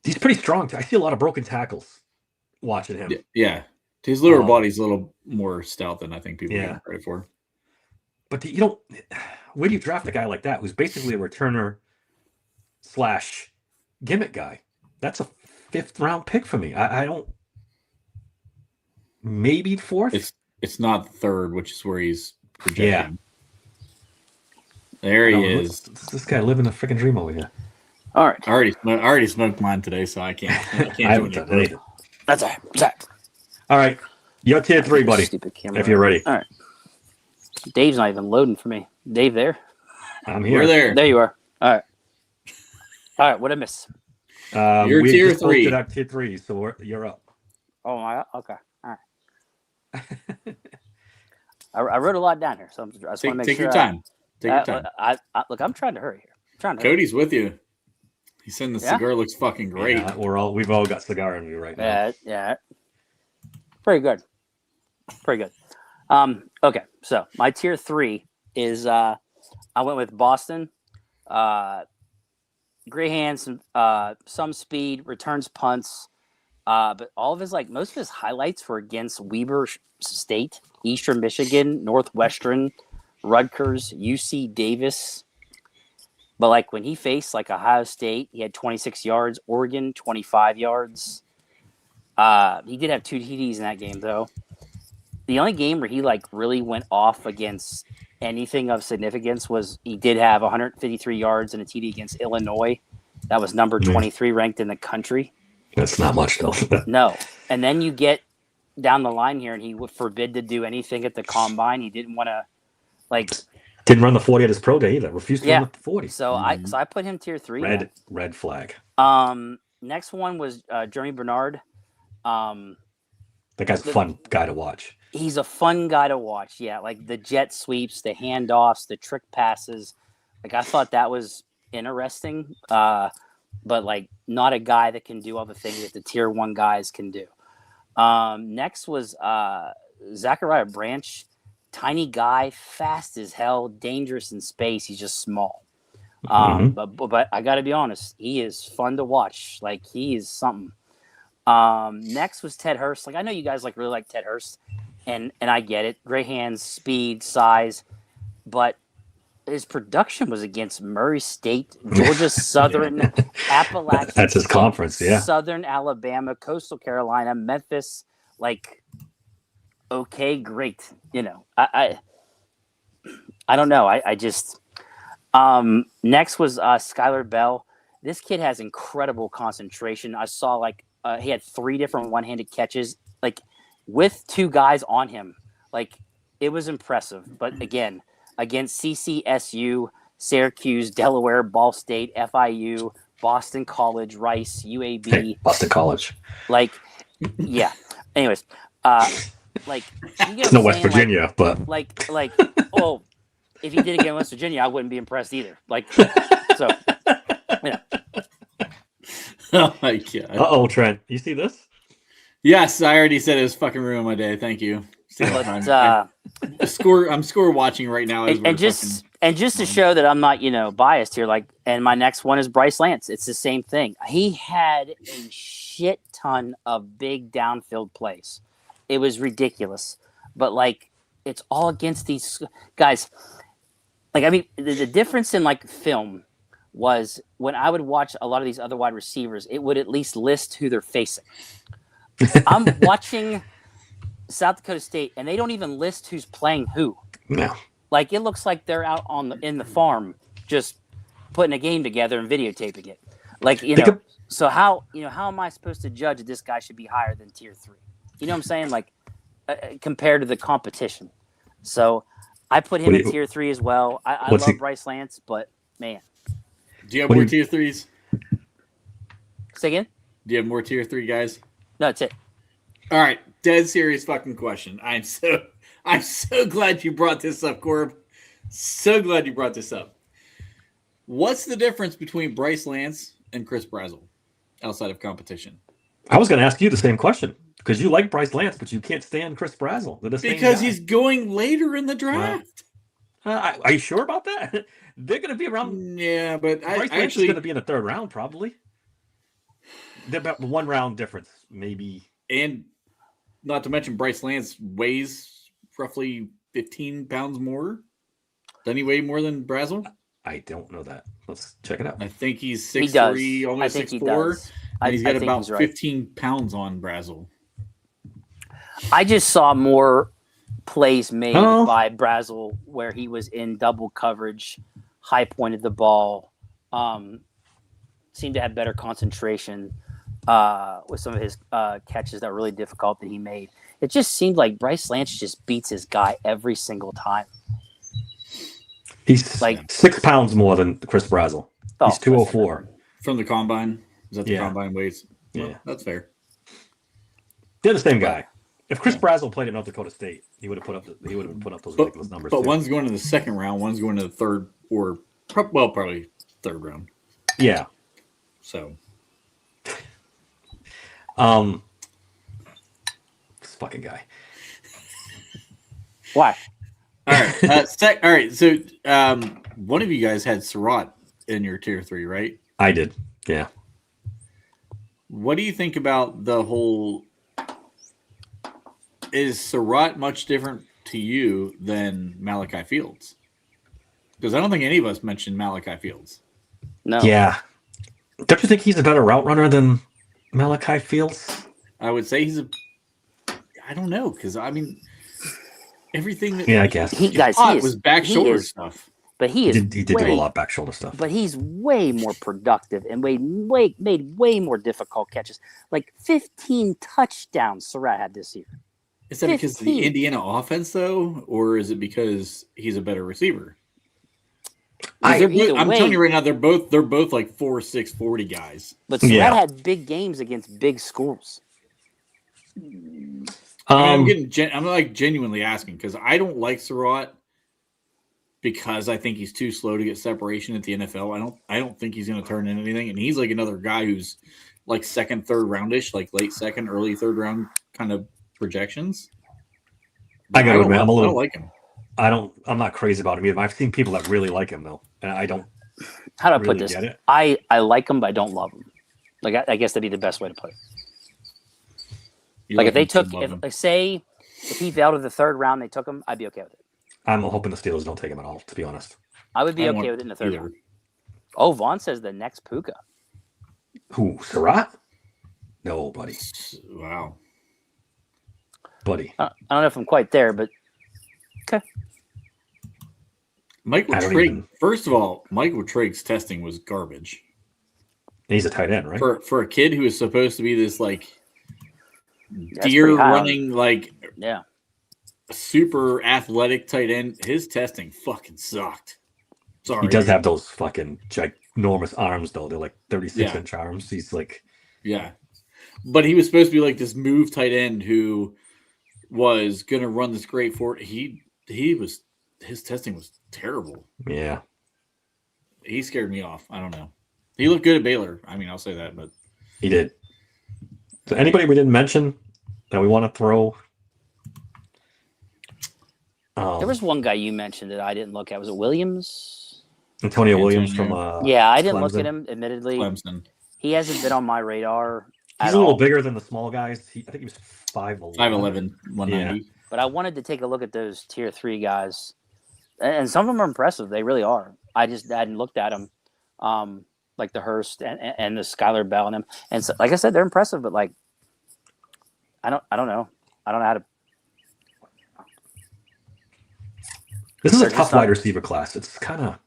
he's pretty strong. I see a lot of broken tackles watching him. Yeah. His lower body's a little more stout than I think people give credit for. But where do you draft a guy like that who's basically a returner / gimmick guy? That's a 5th round pick for me. I don't. Maybe 4th. It's not 3rd, which is where he's projecting. Yeah. There he is. This guy living a freaking dream over here. All right. I already smoked mine today, so I can't. I haven't done anything. That's all right. All right. You're tier 3, buddy. Stupid camera. If you're ready. All right. Dave's not even loading for me. Dave, there? I'm here. We're there. There you are. All right. All right. What'd I miss? You're we tier just 3. posted our tier 3, so you're up. Oh, my. Okay. All right. I wrote a lot down here, so I just want to make sure. Take your time. Take your time. Look, I'm trying to hurry here. Cody's with you. He said the cigar looks fucking great. Yeah, we've all got cigar in me right now. Yeah. Pretty good. Okay, so my tier 3 is I went with Boston. Great hands, some speed, returns punts. But all of his most of his highlights were against Weber State, Eastern Michigan, Northwestern, Rutgers, UC Davis. But when he faced Ohio State, he had 26 yards. Oregon, 25 yards. He did have 2 TDs in that game, though. The only game where he really went off against anything of significance was he did have 153 yards and a TD against Illinois. That was number 23 ranked in the country. That's not much, though. No. And then you get down the line here, and he would forbid to do anything at the combine. He didn't want to, didn't run the 40 at his pro day either. Refused to run the 40. So I put him tier 3. Red flag. Next one was Jeremy Bernard. That guy's a fun guy to watch. He's a fun guy to watch. Yeah, the jet sweeps, the handoffs, the trick passes. I thought that was interesting. But not a guy that can do all the things that the tier 1 guys can do. Next was Zachariah Branch. Tiny guy, fast as hell, dangerous in space. He's just small. But I got to be honest, he is fun to watch. He is something. Next was Ted Hurst. I know you guys really like Ted Hurst, and I get it. Great hands, speed, size, but his production was against Murray State, Georgia Southern, Appalachian. That's his conference, yeah. Southern Alabama, Coastal Carolina, Memphis. Okay, great. I don't know. I just next was Skylar Bell. This kid has incredible concentration. I saw he had 3 different one-handed catches, with 2 guys on him. It was impressive. But again, against CCSU, Syracuse, Delaware, Ball State, FIU, Boston College, Rice, UAB. Hey, Boston College. Yeah. Anyways, no West Virginia, but oh, if he did against West Virginia, I wouldn't be impressed either. So, yeah. Oh my god. Uh-oh, Trent. You see this? Yes, I already said it was fucking ruined my day. Thank you. I'm score watching right now. And just to show that I'm not, biased here, and my next one is Bryce Lance. It's the same thing. He had a shit ton of big downfield plays. It was ridiculous. But it's all against these guys. The difference in film was when I would watch a lot of these other wide receivers, it would at least list who they're facing. I'm watching South Dakota State, and they don't even list who's playing who. No. It looks like they're out in the farm just putting a game together and videotaping it. So how am I supposed to judge that this guy should be higher than tier 3? You know what I'm saying? compared to the competition. So I put him in tier 3 as well. I love Bryce Lance, but man. Do you have more tier 3s? Say again? Do you have more tier 3 guys? No, that's it. All right, dead serious fucking question. I'm so glad you brought this up, Corb. So glad you brought this up. What's the difference between Bryce Lance and Chris Brazzell outside of competition? I was going to ask you the same question because you like Bryce Lance, but you can't stand Chris Brazzell. Because he's going later in the draft. Are you sure about that? They're going to be around. Yeah, but Bryce Lance is going to be in the 3rd round probably. They're about 1 round difference, maybe. And not to mention Bryce Lance weighs roughly 15 pounds more. Doesn't he weigh more than Brazzell? I don't know that. Let's check it out. I think he's 6'3", almost 6'4". And he's got about 15 pounds on Brazzell. I just saw more plays made by Brazzell where he was in double coverage, high pointed the ball, seemed to have better concentration with some of his catches that were really difficult that he made. It just seemed like Bryce Lance just beats his guy every single time. He's like 6 pounds more than Chris Brazzell. He's 204. From the combine? Is that the combine weights? Well, that's fair. They're the same guy. If Chris Brazzell played at North Dakota State, he would have put up those ridiculous numbers. But one's going to the 2nd round, one's going to the 3rd, or probably 3rd round. Yeah. So, this fucking guy. Why? All right. All right. So, one of you guys had Surratt in your tier 3, right? I did. Yeah. What do you think about the whole? Is Surratt much different to you than Malachi Fields? Because I don't think any of us mentioned Malachi Fields. No. Yeah. Don't you think he's a better route runner than Malachi Fields? I would say I don't know, because I mean, everything that I guess he was back shoulder stuff. But he did do a lot back shoulder stuff. But he's way more productive and made way more difficult catches. Like 15 touchdowns Surratt had this year. Is that because of the Indiana offense, though, or is it because he's a better receiver? I'm telling you right now, they're both like 4'6", 40 guys. But Surratt had big games against big schools. I'm like genuinely asking because I don't like Surratt because I think he's too slow to get separation at the NFL. I don't think he's going to turn into anything, and he's like another guy who's like 2nd, 3rd roundish, like late 2nd, early 3rd round kind of projections. I gotta admit, I don't like him. I'm not crazy about him either. I've seen people that really like him though, and I don't. How do I put this? I like him, but I don't love him. Like I guess that'd be the best way to put it. Like if they took, if he fell to the 3rd round, they took him, I'd be okay with it. I'm hoping the Steelers don't take him at all. To be honest, I would be okay with it in the 3rd round. Oh, Vaughn says the next Puka. Who, Surratt? No, buddy. Wow. Buddy. I don't know if I'm quite there, but okay. Michael Trigg. First of all, Michael Trigg's testing was garbage. He's a tight end, right? For a kid who is supposed to be this like deer running super athletic tight end, his testing fucking sucked. Sorry. He does have those fucking ginormous arms though. They're like 36-inch arms. He's like but he was supposed to be like this move tight end who was going to run this great for his testing was terrible. Yeah. He scared me off. I don't know. He looked good at Baylor. I mean, I'll say that, but he did. So anybody we didn't mention that we want to throw? There was one guy you mentioned that I didn't look at. Was it Williams? Antonio Williams from I didn't look at him, admittedly. Clemson. He hasn't been on my radar. He's a little bigger than the small guys. I think he was 5'11", 190. Yeah. But I wanted to take a look at those tier 3 guys, and some of them are impressive. They really are. I just hadn't looked at them, like the Hurst and the Skylar Bell and them. And so, like I said, they're impressive. But like, I don't know. I don't know how to. This is a tough wide receiver class. It's kind of.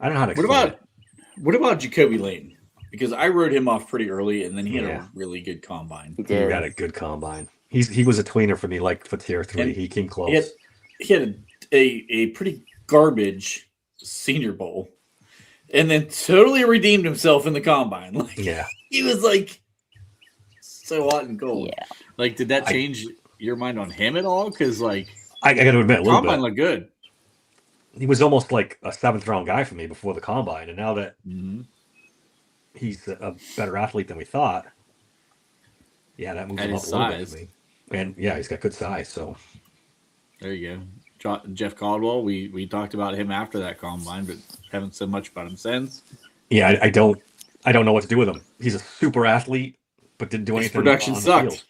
I don't know how to. What about Jacoby Layton? because I wrote him off pretty early, and then he had Yeah. a really good combine. He He did. had a good combine. He was a tweener for me, like for tier 3. And he came close. He had a pretty garbage Senior Bowl, and then totally redeemed himself in the combine. Like, Yeah. he was like so hot and cold. Yeah. Like, did that change your mind on him at all? Because like, I got to admit, a little combine bit. looked good. He was almost like a 7th round guy for me before the combine, and now that he's a better athlete than we thought, yeah, that moves And him up his a little bit size. for me. And yeah, he's got good size. So There you go. Jeff Caldwell, we talked about him after that combine, but haven't said much about him since. yeah, I don't know what to do with him. He's a super athlete, but didn't do His anything. production on the sucked. field.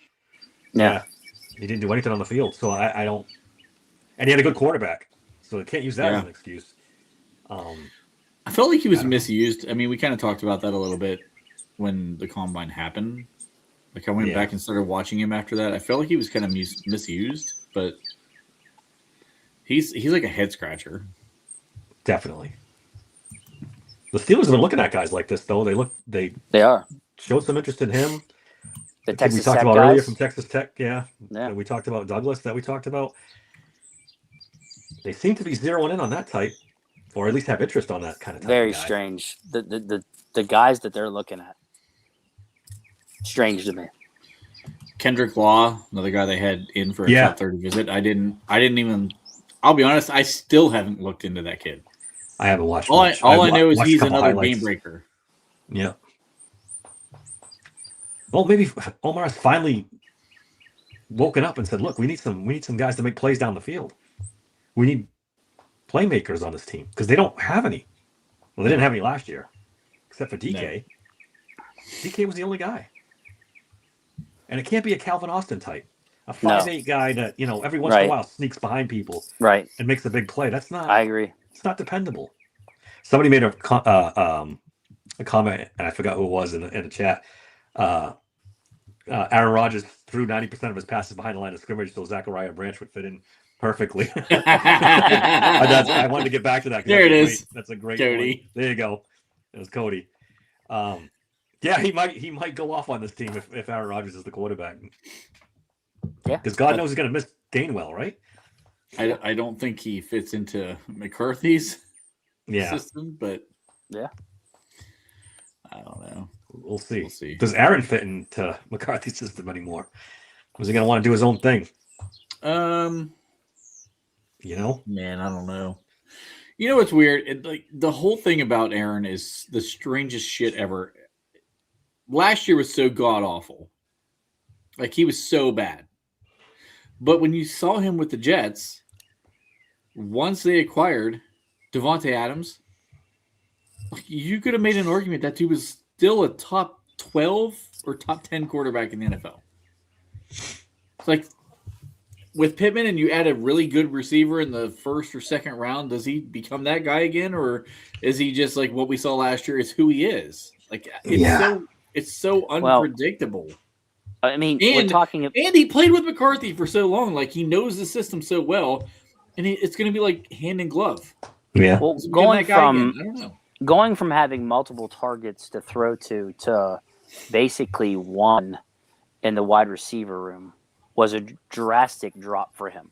Yeah. He didn't do anything on the field, so I don't. And he had a good quarterback, so they can't use that as an excuse. I felt like he was misused. I mean, we kind of talked about that a little bit when the combine happened. Like, I went back and started watching him after that. I felt like he was kind of misused, but he's like a head scratcher. Definitely. The Steelers have been looking at guys like this, though. They are. Showed some interest in him. The we Texas talked Tech about guys. earlier from Texas Tech, yeah. Yeah. We talked about Douglas that we talked about. They seem to be zeroing in on that type, or at least have interest on that kind of type. Very of guy. strange. The guys that they're looking at. Strange to me. Kendrick Law, another guy they had in for a top 30 visit. I didn't even. I'll be honest. I still haven't looked into that kid. I haven't watched. All much. I know is watched a he's couple another highlights. game breaker. Yeah. Well, maybe Omar's finally woken up and said, "Look, we need some guys to make plays down the field. We need playmakers on this team because they don't have any. Well, they didn't have any last year, except for DK. No. DK was the only guy, and it can't be a Calvin Austin type, a 5'8" guy that every once in a while sneaks behind people, and makes a big play. That's not. I agree. It's not dependable. Somebody made a comment, and I forgot who it was in the chat. Aaron Rodgers threw 90% of his passes behind the line of scrimmage, so Zachariah Branch would fit in perfectly. I wanted to get back to that. There it is. That's a great Cody. point. There you go. It was Cody. Yeah, he might go off on this team if Aaron Rodgers is the quarterback. Yeah, because God knows he's going to miss Gainwell, right? I don't think he fits into McCarthy's system, but I don't know. We'll see. Does Aaron fit into McCarthy's system anymore? Was he going to want to do his own thing? Man, I don't know. You know what's weird? Like the whole thing about Aaron is the strangest shit ever. Last year was so god awful. Like he was so bad. But when you saw him with the Jets, once they acquired Devontae Adams, you could have made an argument that dude was still a top 12 or top 10 quarterback in the NFL. It's like with Pittman and you add a really good receiver in the first or second round, does he become that guy again? Or is he just like what we saw last year is who he is? Like it's so unpredictable. I mean, we're talking and he played with McCarthy for so long. Like he knows the system so well, and it's going to be like hand in glove. Yeah. Well, going from having multiple targets to throw to basically one in the wide receiver room was a drastic drop for him.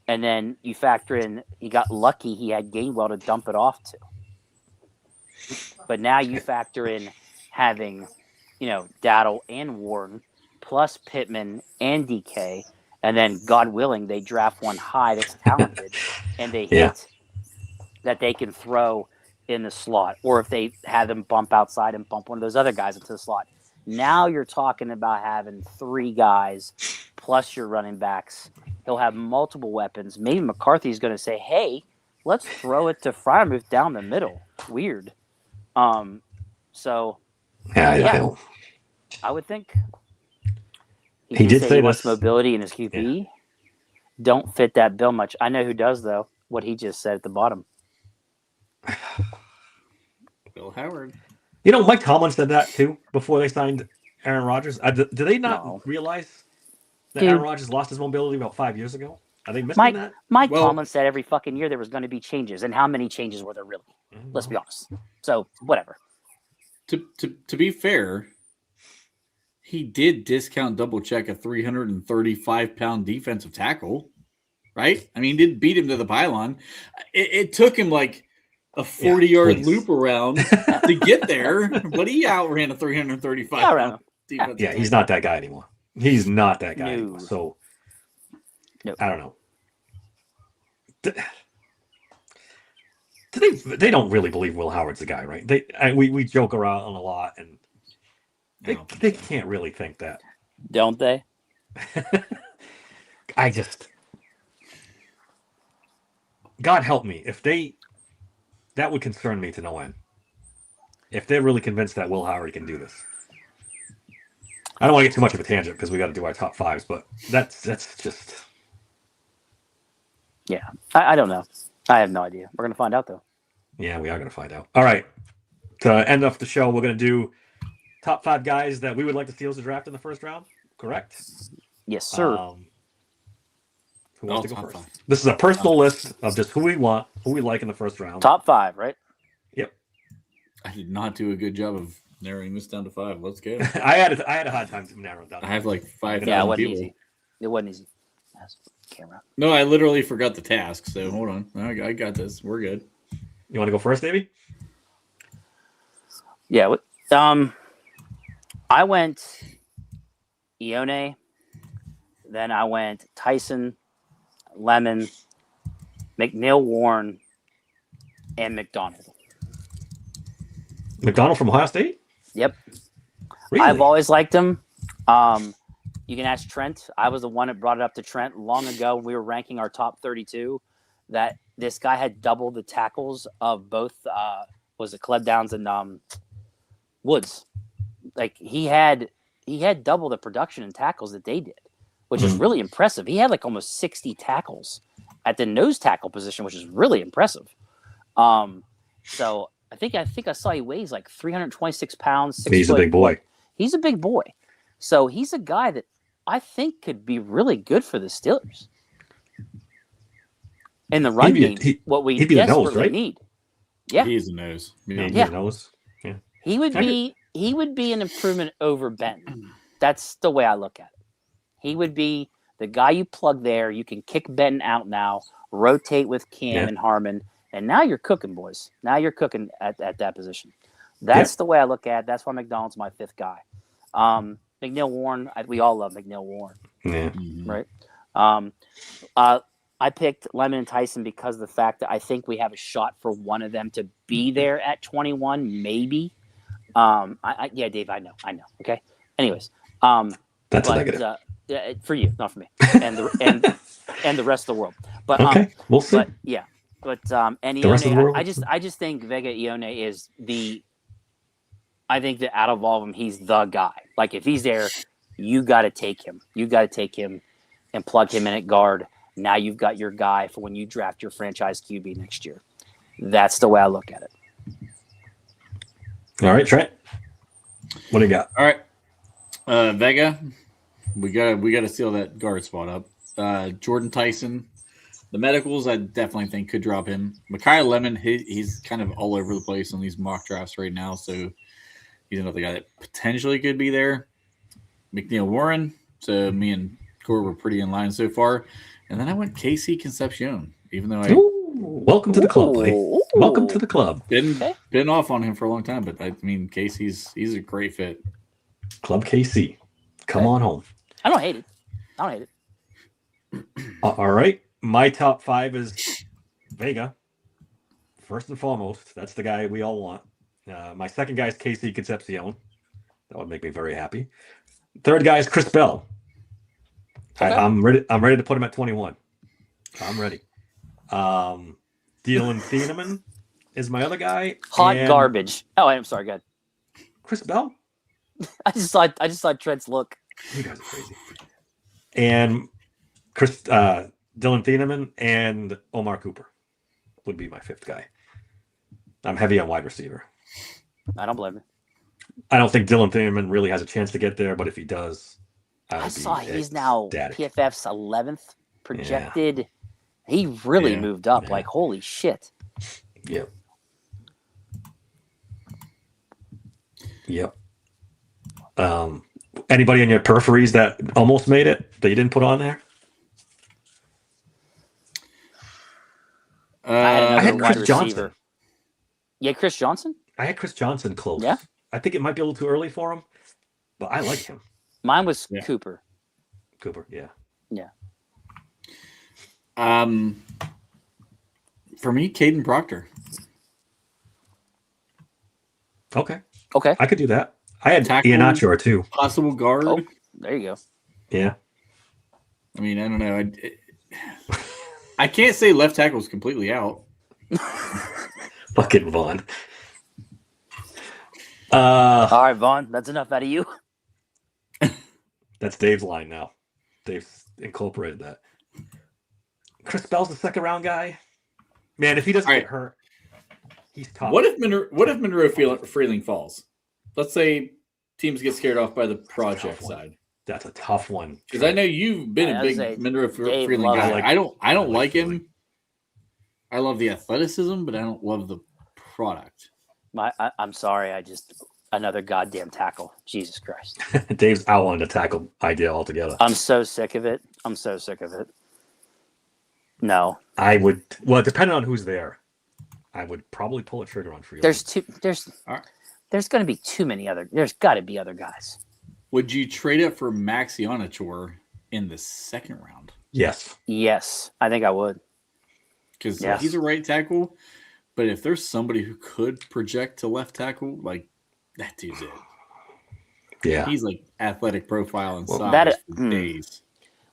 And then you factor in he got lucky he had Gainwell to dump it off to. But now you factor in having Daddle and Warren, plus Pittman and DK, and then, God willing, they draft one high that's talented, and they hit that they can throw in the slot, or if they have them bump outside and bump one of those other guys into the slot. Now you're talking about having 3 guys plus your running backs. He'll have multiple weapons. Maybe McCarthy's going to say, hey, let's throw it to Freiermuth down the middle. Weird. I would think he did say he wants mobility in his QB. Yeah. Don't fit that bill much. I know who does, though, what he just said at the bottom. Bill Howard. Mike Tomlin said that, too, before they signed Aaron Rodgers. Do they not realize that Aaron Rodgers lost his mobility about 5 years ago? Are they missing that? Mike Tomlin said every fucking year there was going to be changes. And how many changes were there really? Let's be honest. So, whatever. to be fair, he did discount double check a 335-pound defensive tackle, right? I mean, he did beat him to the pylon. It took him like a 40-yard loop around to get there, but he outran a 335-pound defensive tackle. He's not that guy anymore. He's not that guy anymore. So, I don't know. They don't really believe Will Howard's the guy, right? We joke around a lot, and they can't really think that, don't they? God help me if that would concern me to no end. If they're really convinced that Will Howard can do this, I don't want to get too much of a tangent because we got to do our top fives, but that's just. Yeah, I don't know. I have no idea. We're gonna find out though. Yeah, we are going to find out. All right. To end off the show, we're going to do top 5 guys that we would like the Steelers to draft in the first round. Correct? Yes, sir. Who wants to go first? 5. This is a personal list of just who we want, who we like in the first round. Top 5, right? Yep. I did not do a good job of narrowing this down to 5. Let's go. I had a hard time to narrow it down. I have like 5,000 it wasn't people. easy. It wasn't easy. Camera. No, I literally forgot the task. So hold on. I got this. We're good. You want to go first, Davey? Yeah. I went Ione, then I went Tyson, Lemon, McNeil Warren, and McDonald. McDonald from Ohio State? Yep. Really? I've always liked him. You can ask Trent. I was the one that brought it up to Trent long ago when we were ranking our top 32 that this guy had double the tackles of both was it Caleb Downs and Woods. Like he had double the production and tackles that they did, which is really impressive. He had like almost 60 tackles at the nose tackle position, which is really impressive. So I think I saw he weighs like 326 pounds. He's a big boy. He's a big boy. So he's a guy that I think could be really good for the Steelers. In the run game, what we desperately need. Yeah. He's a nose. Yeah. Nose. Yeah. He would be an improvement over Benton. That's the way I look at it. He would be the guy you plug there. You can kick Benton out now, rotate with Cam and Harmon, and now you're cooking, boys. Now you're cooking at that position. That's the way I look at it. That's why McDonald's my 5th guy. McNeil Warren, we all love McNeil Warren. Yeah. Right? I picked Lemon and Tyson because of the fact that I think we have a shot for one of them to be there at 21, maybe. Yeah, Dave, I know. Okay. Anyways, that's a negative. For you, not for me, and the rest of the world. But okay, we'll see. But yeah, and Ione, I just think Vega Ione is I think that out of all of them, he's the guy. Like if he's there, you got to take him. You got to take him and plug him in at guard. Now you've got your guy for when you draft your franchise QB next year. That's the way I look at it. All right, Trent. What do you got? All right, Vega. We gotta seal that guard spot up. Jordan Tyson. The medicals, I definitely think could drop him. Micaiah Lemon, he's kind of all over the place on these mock drafts right now, so he's another guy that potentially could be there. McNeil Warren. So me and Core were pretty in line so far. And then I went Casey Concepcion, even though welcome to the club, buddy. Welcome to the club. Been off on him for a long time, but I mean Casey's a great fit. Club KC. Come on home. I don't hate it. All right. My top 5 is Vega. First and foremost, that's the guy we all want. My second guy is Casey Concepcion. That would make me very happy. Third guy is Chris Bell. Okay. I'm ready to put him at 21. I'm ready. Dylan Thieneman is my other guy. Hot garbage. Oh, I'm sorry. Go ahead. Chris Bell? I just saw Trent's look. You guys are crazy. And Dylan Thieneman and Omar Cooper would be my 5th guy. I'm heavy on wide receiver. I don't blame you. I don't think Dylan Thieneman really has a chance to get there, but if he does, I saw he's now PFF's 11th projected. Yeah. He really moved up. Like, holy shit. Yeah. Yep. Anybody in your peripheries that almost made it that you didn't put on there? I had Chris wide Johnson. receiver. Yeah, Chris Johnson? I had Chris Johnson close. Yeah. I think it might be a little too early for him, but I like him. Mine was Cooper. Cooper, yeah. Yeah. For me, Caden Proctor. Okay. Okay. I could do that. I had Tackle, Iheanacho too. Possible guard. Oh, there you go. Yeah. I mean, I don't know. I can't say left tackle is completely out. Fucking Vaughn. All right, Vaughn, that's enough out of you. That's Dave's line now. Dave's incorporated that. Chris Bell's the second round guy. Man, if he doesn't get hurt, he's tough. What if Monroe Freeling falls? Let's say teams get scared off by the project side. That's a tough one. Because I know you've been a big Monroe Freeling guy. I don't like him. I love the athleticism, but I don't love the product. I'm sorry. Another goddamn tackle. Jesus Christ. Dave's out on the tackle idea altogether. I'm so sick of it. No. I would, depending on who's there, I would probably pull a trigger on Freeling. There's going to be too many there's got to be other guys. Would you trade it for Max Iheanacho in the second round? Yes. Yes, I think I would. Because he's a right tackle, but if there's somebody who could project to left tackle, like that dude's it. Yeah. He's like athletic profile and size for days.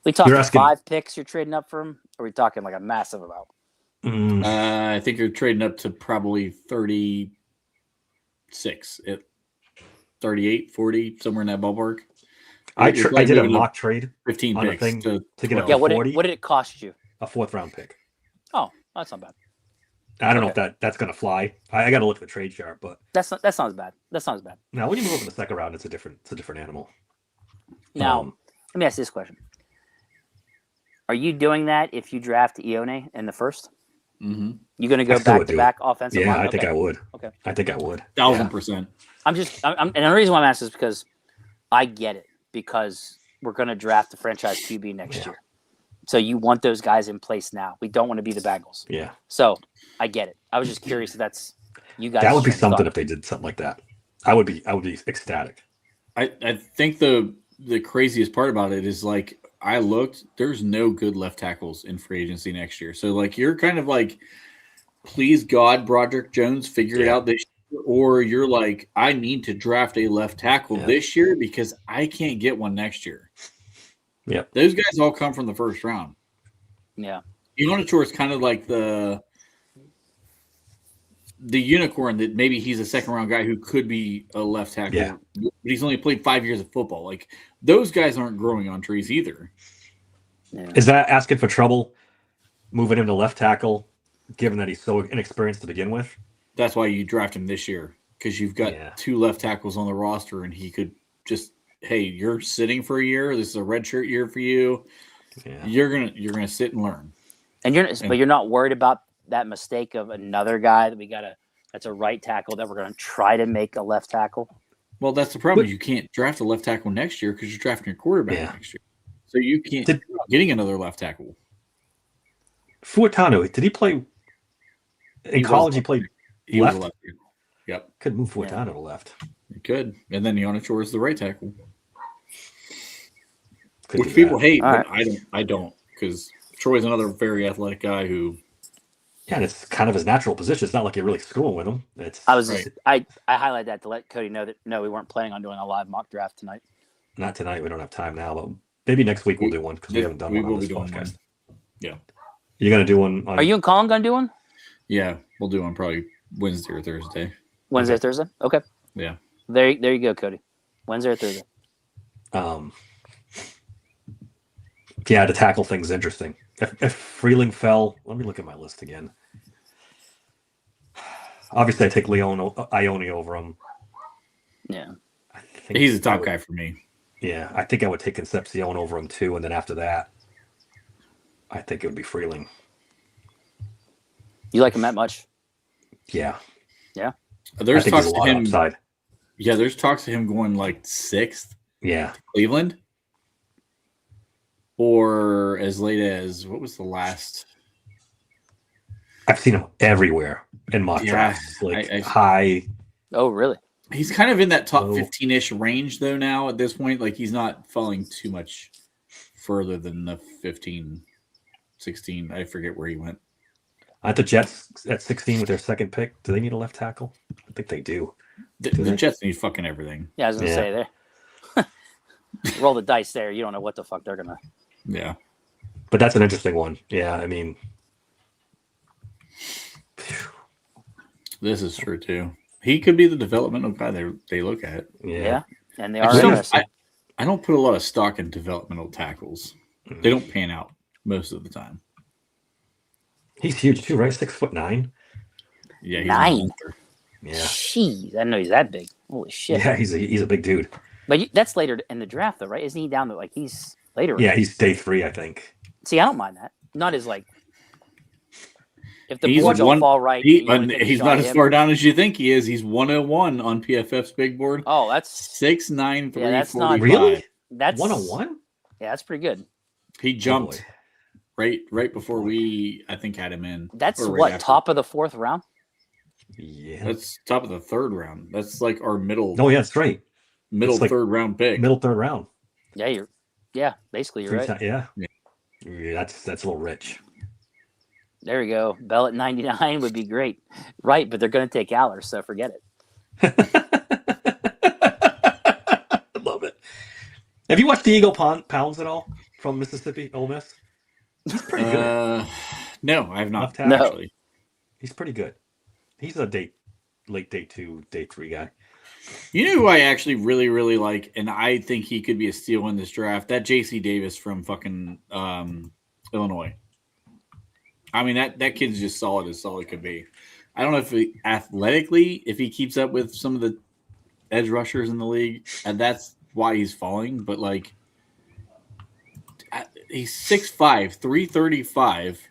We talking 5 picks you're trading up for him? Or are we talking like a massive amount? I think you're trading up to probably 36, 38, 40, somewhere in that ballpark. I did a mock trade 15 on picks a thing to get up to to 40. What did it cost you? A 4th round pick. Oh, that's not bad. I don't know if that's going to fly. I got to look at the trade chart, but that sounds bad. Now, when you move up in the second round, it's a different animal. Now, let me ask this question: are you doing that if you draft Ione in the first? Mm-hmm. You going to go back to back offensive line? Yeah, I think I would. Okay, I think I would. 1,000%. And the reason why I'm asking is because I get it, because we're going to draft the franchise QB next year. So you want those guys in place now. We don't want to be the Bengals. Yeah. So I get it. I was just curious if that's you guys. That would be something if they did something like that. I would be ecstatic. I think the craziest part about it is like I looked, there's no good left tackles in free agency next year. So like you're kind of like, please God, Broderick Jones, figure it out this year, or you're like, I need to draft a left tackle this year because I can't get one next year. Yeah, those guys all come from the first round. Yeah, Iheanacho is kind of like the unicorn that maybe he's a second round guy who could be a left tackle, but he's only played 5 years of football. Like those guys aren't growing on trees either. Yeah. Is that asking for trouble? Moving him to left tackle, given that he's so inexperienced to begin with. That's why you draft him this year, because you've got 2 left tackles on the roster, and he could just. Hey, you're sitting for a year. This is a redshirt year for you. Yeah. You're gonna sit and learn. But you're not worried about that mistake of another guy that that's a right tackle that we're gonna try to make a left tackle. Well, that's the problem. You can't draft a left tackle next year because you're drafting your quarterback next year. So you can't getting another left tackle. Fuatano, did he play in college? He played left. Was a left tackle. Yep. Could move Fuatano to left. You could. And then Iheanacho is the right tackle. Could Which people hate, but I don't, because Troy's another very athletic guy who. Yeah, and it's kind of his natural position. It's not like you're really screwing with him. I highlight that to let Cody know that we weren't planning on doing a live mock draft tonight. Not tonight. We don't have time now, but maybe next week we'll do one because we haven't done one on this podcast. Yeah. You're gonna do one. Are you and Colin gonna do one? Yeah, we'll do one probably Wednesday or Thursday. Wednesday or Thursday? Okay. Yeah. There you go, Cody. Wednesday or Thursday. Yeah, the tackle thing's interesting. If Freeling fell, let me look at my list again. Obviously, I take Ione over him. Yeah. He's the top guy for me. Yeah, I think I would take Concepcion over him too, and then after that, I think it would be Freeling. You like him that much? Yeah. Yeah. There's talks to him. Upside. Yeah, there's talks of him going like 6th Yeah. to Cleveland. Or as late as, what was the last? I've seen him everywhere in mock drafts. High. Oh, really? He's kind of in that top low. 15-ish range, though, now at this point. Like, he's not falling too much further than the 15, 16. I forget where he went. Aren't the Jets at 16 with their second pick? Do they need a left tackle? I think they do. The Jets need fucking everything. Yeah, I was going to say there. Roll the dice there. You don't know what the fuck they're going to. Yeah. But that's an interesting one. Yeah, I mean. This is true, too. He could be the developmental guy they look at. Yeah. And they are interested. I don't put a lot of stock in developmental tackles. They don't pan out most of the time. He's huge too, right? 6'9". Yeah, he's 9. Yeah. Jeez, I didn't know he's that big. Holy shit. Yeah, he's a big dude. But that's later in the draft, though, right? Isn't he down to like he's later? Yeah, he's day 3, I think. See, I don't mind that. Not as like if the boards don't fall right. He's not as far down as you think he is. He's 101 on PFF's big board. Oh, that's 6'9", 345. Yeah, that's not really. That's 101. Yeah, that's pretty good. He jumped right before we, I think, had him in. That's right what, after. top of the 4th round? Yeah. That's top of the 3rd round. That's like our middle. Oh, yeah, that's right. Middle like 3rd round pick. Middle 3rd round. Yeah, basically you're right. Yeah, that's a little rich. There we go. Bell at 99 would be great. Right, but they're going to take Aller, so forget it. I love it. Have you watched Diego Pounds at all from Mississippi Ole Miss? He's pretty good. No, I have not. No. Actually. He's pretty good. He's a late day 2, day 3 guy. You know who I actually really, really like, and I think he could be a steal in this draft? That J.C. Davis from fucking Illinois. I mean, that kid's just solid as solid could be. I don't know if if he keeps up with some of the edge rushers in the league, and that's why he's falling. But, like, he's 6'5", 335.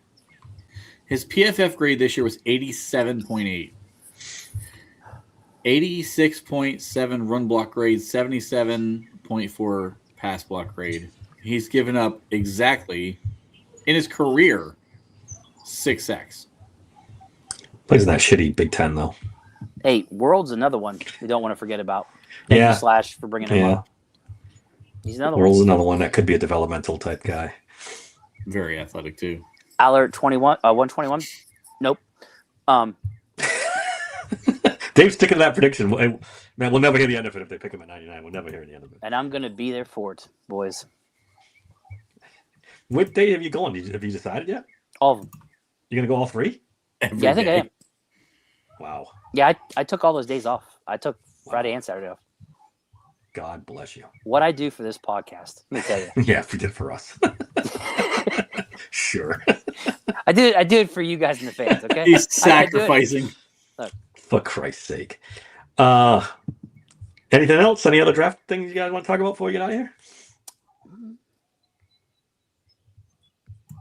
His PFF grade this year was 87.8. 86.7 run block grade, 77.4 pass block grade. He's given up exactly, in his career, 6 sacks. Plays in that shitty Big Ten, though. Hey, World's another one we don't want to forget about. Thank you, Slash, for bringing him up. He's another World's another one that could be a developmental type guy. Very athletic, too. Aller 121? Nope. Dave's sticking to that prediction. Man, we'll never hear the end of it if they pick him at 99. We'll never hear the end of it. And I'm going to be there for it, boys. What day have you going? Have you decided yet? All of them. You're going to go all 3? Yeah, I think I am. Wow. Yeah, I took all those days off. I took Friday and Saturday off. God bless you. What I do for this podcast, let me tell you. Yeah, if you did for us. Sure. I do it for you guys and the fans, okay? He's sacrificing. For Christ's sake. Anything else? Any other draft things you guys want to talk about before we get out of here?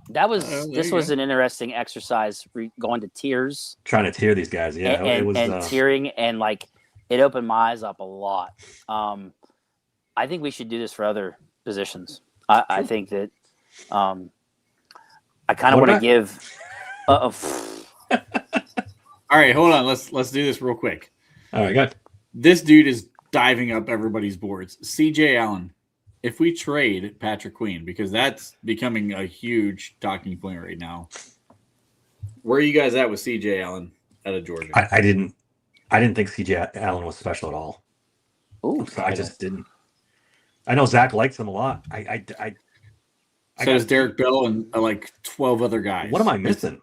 This was an interesting exercise, going to tiers. Trying to tier these guys, yeah. And tiering, and like it opened my eyes up a lot. I think we should do this for other positions. I think that I kind of want to give. All right, hold on. Let's do this real quick. All right, good. This dude is diving up everybody's boards. CJ Allen. If we trade Patrick Queen, because that's becoming a huge talking point right now. Where are you guys at with CJ Allen out of Georgia? I didn't think CJ Allen was special at all. Ooh, so I just didn't. I know Zach likes him a lot. So does Derek Bell and like 12 other guys. What am I missing?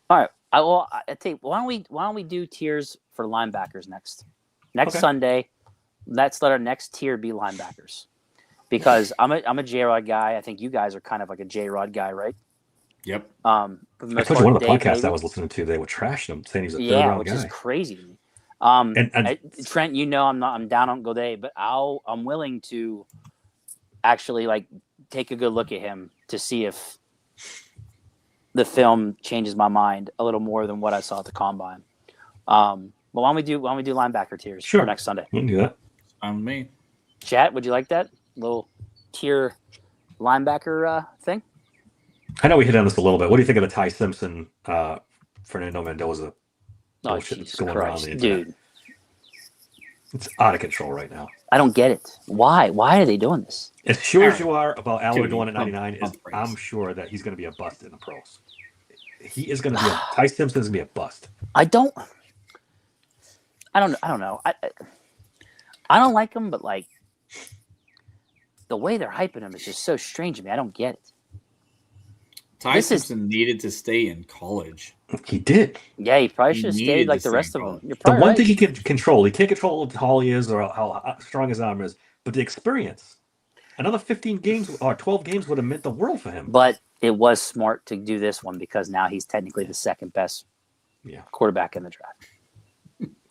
All right. I think why don't we do tiers for linebackers next Sunday? Let's let our next tier be linebackers, because I'm a J-Rod guy. I think you guys are kind of like a J-Rod guy, right? Yep. I told you one of the podcasts I was listening to, they were trashing him, saying he's a third-round guy. Which is crazy to me. Trent, you know I'm down on Godet, but I'm willing to actually like take a good look at him to see if the film changes my mind a little more than what I saw at the combine. Well, why don't we do linebacker tiers Sure. for next Sunday? You can do that. Fine with me. Chat, would you like that little tier linebacker thing? I know we hit on this a little bit. What do you think of the Ty Simpson, Fernando Mendoza Oh, bullshit that's Jesus going around Christ, the internet? dude! It's out of control right now. I don't get it. Why? Why are they doing this? As sure as you are about Aller Cody, going at 99, pump brakes. I'm sure that he's going to be a bust in the pros. He is going to be Ty Simpson's going to be a bust. I don't know. I don't like him, but like the way they're hyping him is just so strange to me. I don't get it. Ty Simpson needed to stay in college. He did. Yeah, he probably should have He stayed needed like to the rest stay of in them. college. You're The probably one right. thing he can control, he can't control how tall he is or how strong his arm is, but the experience. Another 15 games or 12 games would have meant the world for him. But it was smart to do this one because now he's technically the second best quarterback in the draft.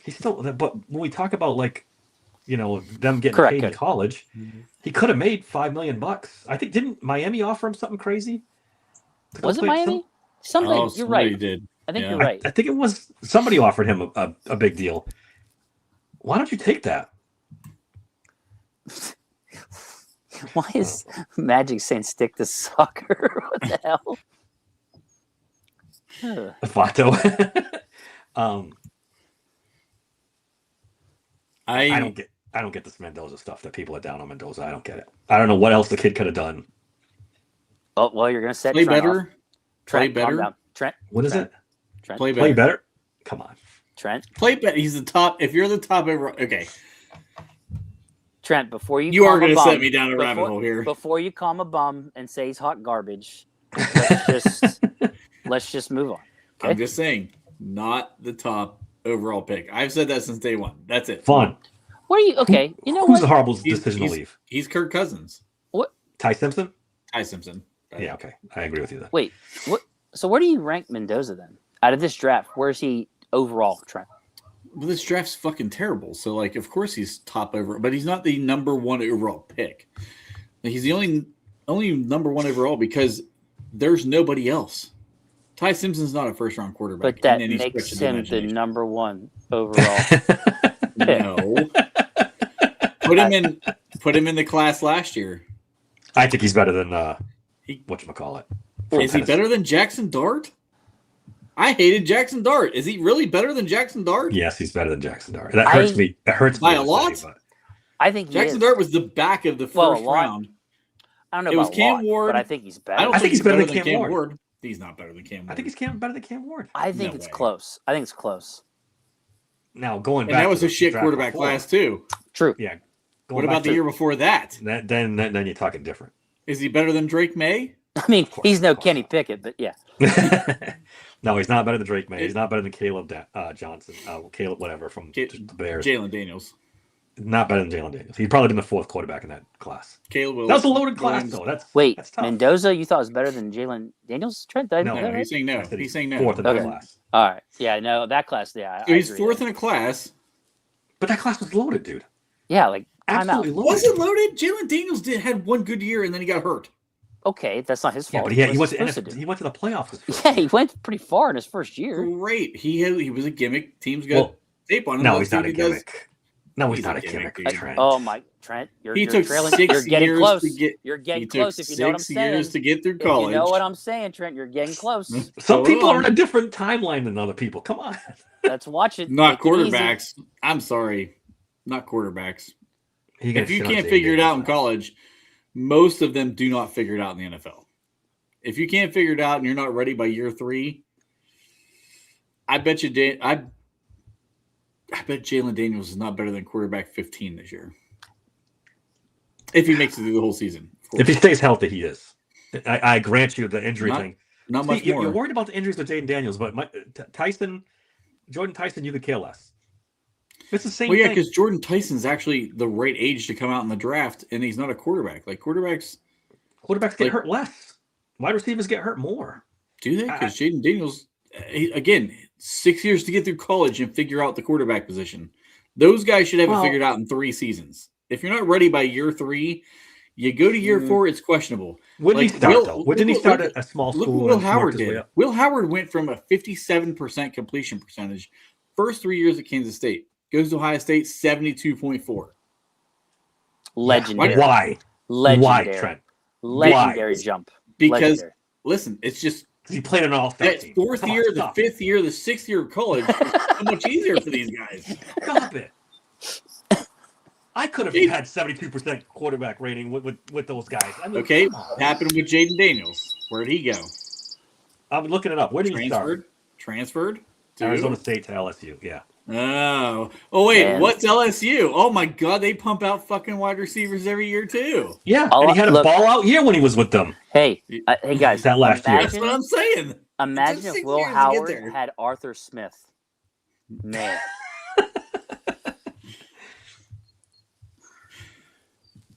He's still, but when we talk about them getting Correct, paid in good. college, he could have made $5 million. I think didn't Miami offer him something crazy? Was it Miami? Somebody, you're somebody right. did. I think Yeah. you're right. I think it was somebody offered him a big deal. Why don't you take that? Why is Magic saying stick to soccer? What the hell? Ugh. Vato. I I don't get this Mendoza stuff that people are down on Mendoza. I don't get it. I don't know what else the kid could have done. Oh well, you're gonna set play Trent better. off. Play Trent, calm better. down. Trent. What is Trent, it? Trent. Play better. Play better? Come on. Trent. Play better. He's the top. If you're the top overall, okay. Trent, before you You are going to set me down a rabbit hole here. Before you call him a bum and say he's hot garbage, let's just move on. Okay? I'm just saying, not the top overall pick. I've said that since day one. That's it. Fun. What are you? Okay, you know Who's the what? horrible decision to leave? He's Kirk Cousins. What? Ty Simpson? Ty Simpson. Yeah, okay. I agree with you then. Wait, what? So where do you rank Mendoza then? Out of this draft, where's he overall, Trent? Well, this draft's fucking terrible. So, of course he's top overall, but he's not the number one overall pick. He's the only number one overall because there's nobody else. Ty Simpson's not a first round quarterback. But that in any makes stretch of him the imagination. number one overall. No. Put him in the class last year. I think he's better than whatchamacallit. Is he better than Jackson Dart? I hated Jackson Dart. Is he really better than Jackson Dart? Yes, he's better than Jackson Dart. That hurts me. That hurts by me a to lot. say, but I think Jackson Dart was the back of the first round. I don't know It about was Cam lot, Ward. but I think he's better. I don't think he's better than Cam Ward. He's not better than Cam Ward. I think he's better than Cam Ward. I think it's close. I think it's close. Now going back, and that was to a the shit draft quarterback before, class too. True. Yeah. What about the year before that? Then you're talking different. Is he better than Drake May? I mean, he's no Kenny Pickett, but yeah. No, he's not better than Drake May. He's not better than Caleb Johnson. Caleb, whatever, from the Bears. Jalen Daniels. Not better than Jalen Daniels. He'd probably been the fourth quarterback in that class. Caleb Williams. That was a loaded class, though. That's tough. Mendoza, you thought was better than Jalen Daniels? Trent? No, he's saying no. He's saying no. Fourth in that class. All right. Yeah, no, that class, yeah. So he's fourth in a class. But that class was loaded, dude. Yeah, like absolutely timeout. loaded. Was it loaded? Jalen Daniels had one good year and then he got hurt. Okay, that's not his fault. Yeah, but he went to the playoffs. Yeah, he went pretty far in his first year. Great. He was a gimmick. Team's got tape on him. No, he's not a gimmick. No, he's not a gimmick. Trent. Oh my, Trent, you're took trailing. 6 You're getting years close. to get. You're getting he close. Took if you know what I'm 6 saying. years to get through college. If you know what I'm saying, Trent. You're getting close. Some people are in a different timeline than other people. Come on. Let's watch it. Not Take it easy. quarterbacks. I'm sorry, not quarterbacks. If you can't figure it out in college, most of them do not figure it out in the NFL. If you can't figure it out and you're not ready by year 3, I bet you I bet Jalen Daniels is not better than quarterback 15 this year. If he makes it through the whole season. If he stays healthy, he is. I grant you the injury thing. Not much more. You're worried about the injuries with Jaden Daniels, but Jordan Tyson, you could care less. It's the same thing. Because Jordan Tyson's actually the right age to come out in the draft, and he's not a quarterback. Like quarterbacks get hurt less. Wide receivers get hurt more. Do they? Because Jaden Daniels, again, 6 years to get through college and figure out the quarterback position. Those guys should have it figured out in 3 seasons. If you're not ready by year 3, you go to year 4, it's questionable. When did he start, though? When did he start at a small school? Look what Will Howard did. Will Howard went from a 57% completion percentage First 3 years at Kansas State. Goes to Ohio State, 72.4. Legendary. Why? Legendary. Why, Trent? Legendary jump. Because, Legendary. listen, it's just He played an all-star that team. fourth Come on, year, the stop it. fifth year, the sixth year of college is so much easier for these guys. Stop it. I could have had 72% quarterback rating with those guys. I mean, Okay, come on. what happened with Jaden Daniels? Where'd he go? I'm looking it up. Where did he start? Transferred to Arizona State to LSU. Yeah. Oh wait, Man. what's LSU? Oh my God, they pump out fucking wide receivers every year too. Yeah, Oh, and he had a look. ball out year when he was with them. Hey, hey guys. That last year. That's what I'm saying. Imagine It took if 6 Will years to get Howard there. had Arthur Smith. Man.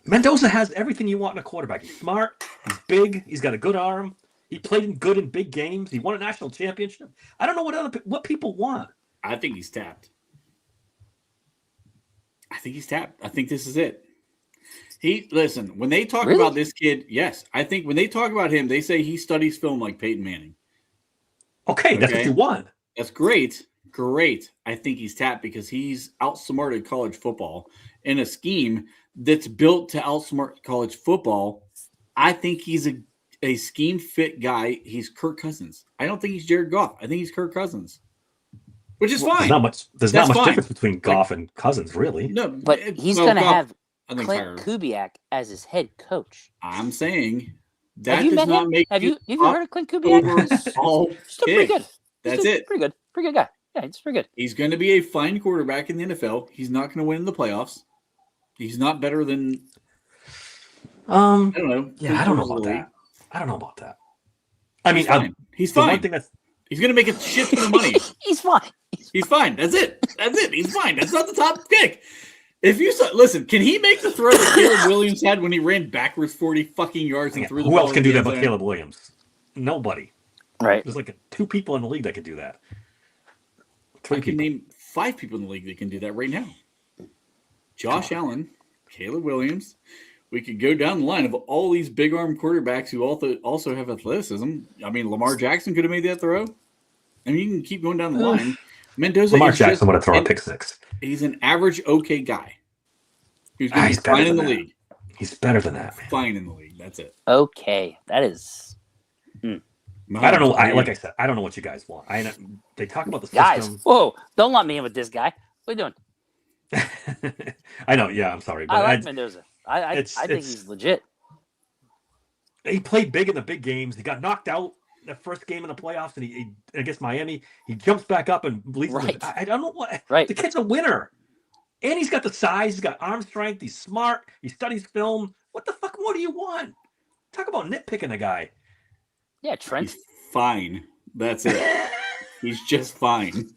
Mendoza has everything you want in a quarterback. He's smart. He's big. He's got a good arm. He played good in big games. He won a national championship. I don't know what people want. I think he's tapped. I think this is it. Listen, when they talk Really? about this kid, yes, I think when they talk about him, they say he studies film like Peyton Manning. Okay, that's what Okay. you want. That's great. Great. I think he's tapped because he's outsmarted college football in a scheme that's built to outsmart college football. I think he's a scheme fit guy. He's Kirk Cousins. I don't think he's Jared Goff. I think he's Kirk Cousins, which is fine. There's That's not much fine. difference between Goff and Cousins, really. No, But he's going to Goff, have I think Clint higher. Kubiak as his head coach. I'm saying that Have you does met not him? make Have you you heard of Clint Kubiak? overall Still pretty pick. good. That's Still it. Pretty good. Pretty good guy. Yeah, he's pretty good. He's going to be a fine quarterback in the NFL. He's not going to win in the playoffs. He's not better than I don't know. Yeah, I don't know about three-quarters of the league. that. I don't know about that. I mean, He's fine. He's the one fine. thing that's He's going to make a shit ton of money. He's fine. He's fine. That's it. That's it. He's fine. That's not the top pick. If you listen, can he make the throw that Caleb Williams had when he ran backwards 40 fucking yards and threw the who ball? else can in do the that end but zone? Caleb Williams? Nobody. Right. There's like two people in the league that could do that. I Three can people. name 5 people in the league that can do that right now. Josh Allen, Caleb Williams. We could go down the line of all these big arm quarterbacks who also have athleticism. I mean, Lamar Jackson could have made that throw. I mean, you can keep going down the line. Mendoza Lamar is Jackson would have thrown a and pick six. He's an average okay guy. Who's going to He's be better fine in than the that. league. He's better than that, man. Fine in the league. That's it. Okay. That is. I don't know. Like I said, I don't know what you guys want. They talk about the Guys. system. Whoa. Don't lump me in with this guy. What are you doing? I know. Yeah, I'm sorry, but I like Mendoza. I think it's- he's legit. he played big in the big games. He got knocked out the first game in the playoffs, and he against Miami, he jumps back up and leads. Right. I don't know what. Right. The kid's a winner, and he's got the size. He's got arm strength. He's smart. He studies film. What the fuck more do you want? Talk about nitpicking the guy. Yeah, Trent. He's fine. That's it. He's just fine.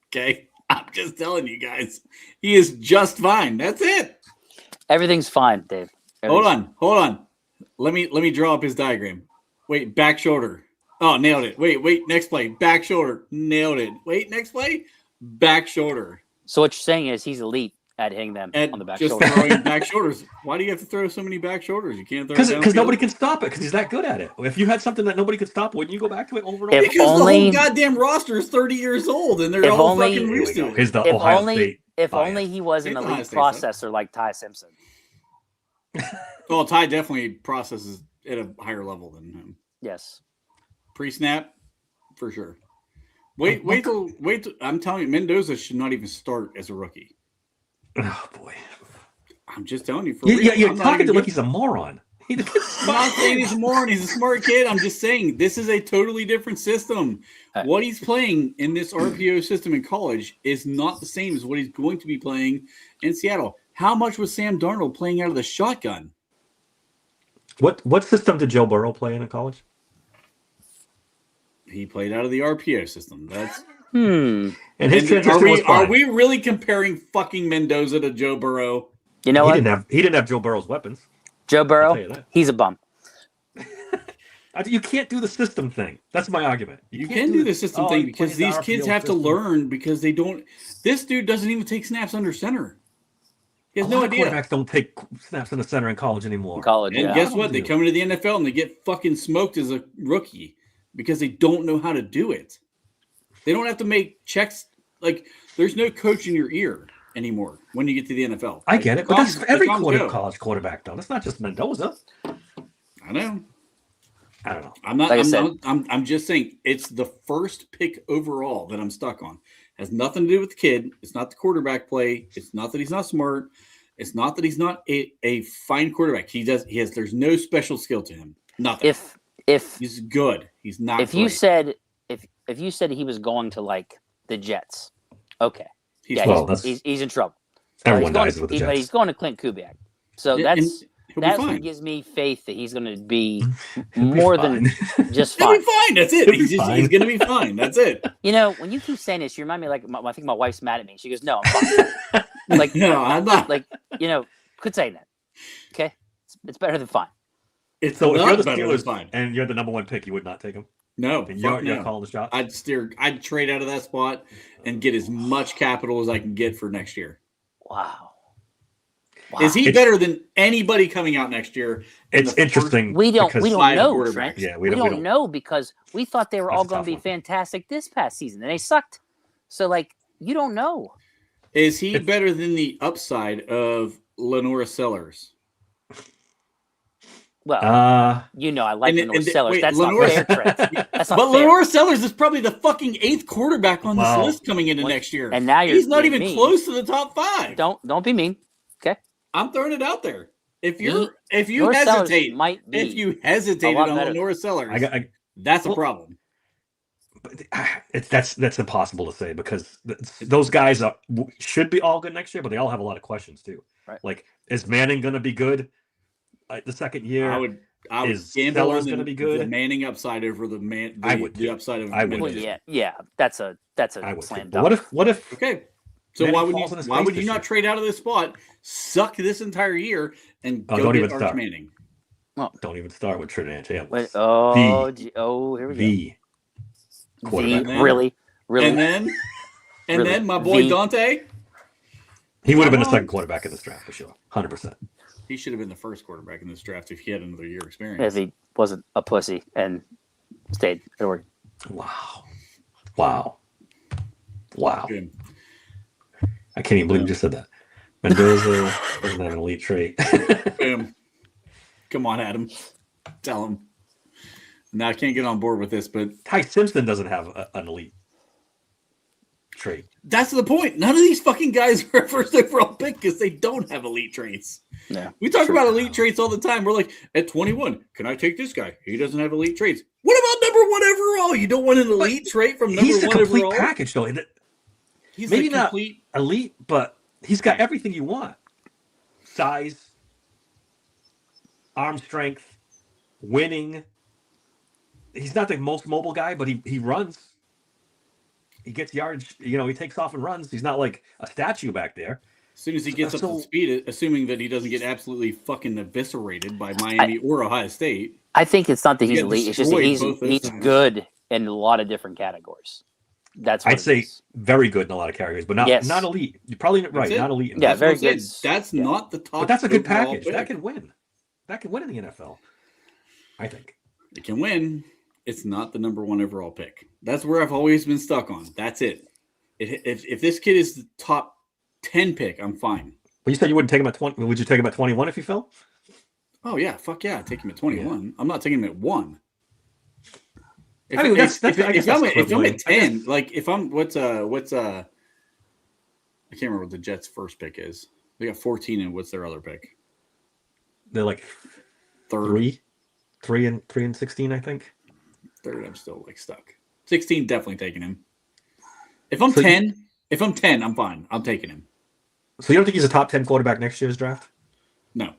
Okay? I'm just telling you guys. He is just fine. That's it. Everything's fine, Dave. Hold on. Let me draw up his diagram. Wait, back shoulder. Oh, nailed it. Wait, next play. Back shoulder. Nailed it. Wait, next play. Back shoulder. So what you're saying is he's elite at hitting them And on the back just shoulder. throwing back shoulders. Why do you have to throw so many back shoulders? You can't throw it Because downfield? nobody can stop it. Because he's that good at it. If you had something that nobody could stop, wouldn't you go back to it over and over? If Because only- the whole goddamn roster is 30 years old and they're If all only- fucking Here we used go. to it. Here's the If Ohio only, State. if bias. only he was an It's Ohio elite State, processor like Ty Simpson. Well, Ty definitely processes at a higher level than him. Yes. Pre-snap, for sure. Wait till I'm telling you, Mendoza should not even start as a rookie. Oh boy. I'm just telling you. For real. You're I'm not talking to even like he's a moron. I'm not saying he's a moron. He's a smart kid. I'm just saying this is a totally different system. What he's playing in this RPO system in college is not the same as what he's going to be playing in Seattle. How much was Sam Darnold playing out of the shotgun? What system did Joe Burrow play in college? He played out of the RPO system. That's And his and transition was fine. are we really comparing fucking Mendoza to Joe Burrow? You know he what? didn't have Joe Burrow's weapons. Joe I'll tell you Burrow, that. he's a bum. You can't do the system thing. That's my argument. You can't can do the system thing he because plays the these kids RPO have to system. learn because they don't. This dude doesn't even take snaps under center. He has A no lot of idea. quarterbacks don't take snaps in the center in college anymore. In college, And yeah. guess what? I They do. come into the NFL and they get fucking smoked as a rookie because they don't know how to do it. They don't have to make checks like there's no coach in your ear anymore when you get to the NFL. I Like, get it, but that's every college quarterback though. That's not just Mendoza. I know. I don't know. I'm not. Like I said, I'm just saying it's the first pick overall that I'm stuck on. Has nothing to do with the kid. It's not the quarterback play. It's not that he's not smart. It's not that he's not a fine quarterback. There's no special skill to him. Nothing. If he's good, he's not. If great. you said if you said he was going to like the Jets, okay, he's in trouble. Everyone dies with the Jets, but he's going to Clint Kubiak, so that's what gives me faith that he's going to be more than just fine. He'll be fine. That's it. He's going to be fine. That's it. You know, when you keep saying this, you remind me I think my wife's mad at me. She goes, "No, I'm fine." Like, no, I'm not. Like, quit saying that. Okay, it's better than fine. If you're the Steelers and you're the number one pick, you would not take him. No, and you're calling the shots. I'd trade out of that spot and get as much capital as I can get for next year. Wow. Is he better than anybody coming out next year? It's interesting. We don't know. Trent. Yeah, we don't know because we thought they were all going to be fantastic this past season, and they sucked. So, you don't know. Is he better than the upside of Lenora Sellers? Well, I like Lenore Sellers. That's not fair, Trent. That's not fair. Lenore Sellers is probably the fucking 8th quarterback on this list coming into next year. And now he's not even close to the top 5. Don't be mean. Okay. I'm throwing it out there. If you hesitate on Lenore Sellers, that's a problem. But that's impossible to say because those guys should be all good next year, but they all have a lot of questions too. Right. Like, is Manning going to be good the second year? I would gamble on the Manning upside over the upside of Mendoza. Yeah, that's a slam dunk. What if? Okay, so why would you not trade out of this spot, suck this entire year, and go get Arch Manning? Well, don't even start with Trent and Dave. Here we go. Quarterback. Really? And then my boy Dante. He would have been the second quarterback in this draft for sure, 100%. He should have been the first quarterback in this draft if he had another year experience. If he wasn't a pussy and stayed at Oregon. Wow. Good. I can't even believe you just said that. Mendoza doesn't have an elite trait. Boom. Come on, Adam. Tell him. Now I can't get on board with this, but Ty Simpson doesn't have an elite trait. That's the point. None of these fucking guys are a first overall pick because they don't have elite traits. Yeah, we talk about elite traits all the time. We're like, at 21, can I take this guy? He doesn't have elite traits. What about number 1 overall? You don't want an elite trait from number 1 overall? He's the complete package, though. He's maybe not elite, but he's got everything you want. Size, arm strength, winning. He's not the most mobile guy, but he runs. He gets yards. He takes off and runs. He's not like a statue back there. As soon as he gets up to speed, assuming that he doesn't get absolutely fucking eviscerated by Miami or Ohio State. I think it's not that he's elite. It's just that he's good in a lot of different categories. That's what I'd say very good in a lot of categories, but not elite. You're probably right. Not elite. Yeah, very good. That's not the top. But that's a good package. That can win. That can win in the NFL. I think it can win. It's not the number 1 overall pick. That's where I've always been stuck on. That's it. If this kid is the top 10 pick, I'm fine. Well, you said you wouldn't take him at 20. Would you take him at 21 if he fell? Oh yeah, fuck yeah, I'd take him at 21. Yeah. I'm not taking him at 1. If I'm at 10, like if I'm what's I can't remember what the Jets' first pick is. They got 14, and what's their other pick? They're like third. 3 and 16, I think. Third, I'm still stuck. 16, definitely taking him. If I'm 10, I'm fine. I'm taking him. So you don't think he's a top 10 quarterback next year's draft? No.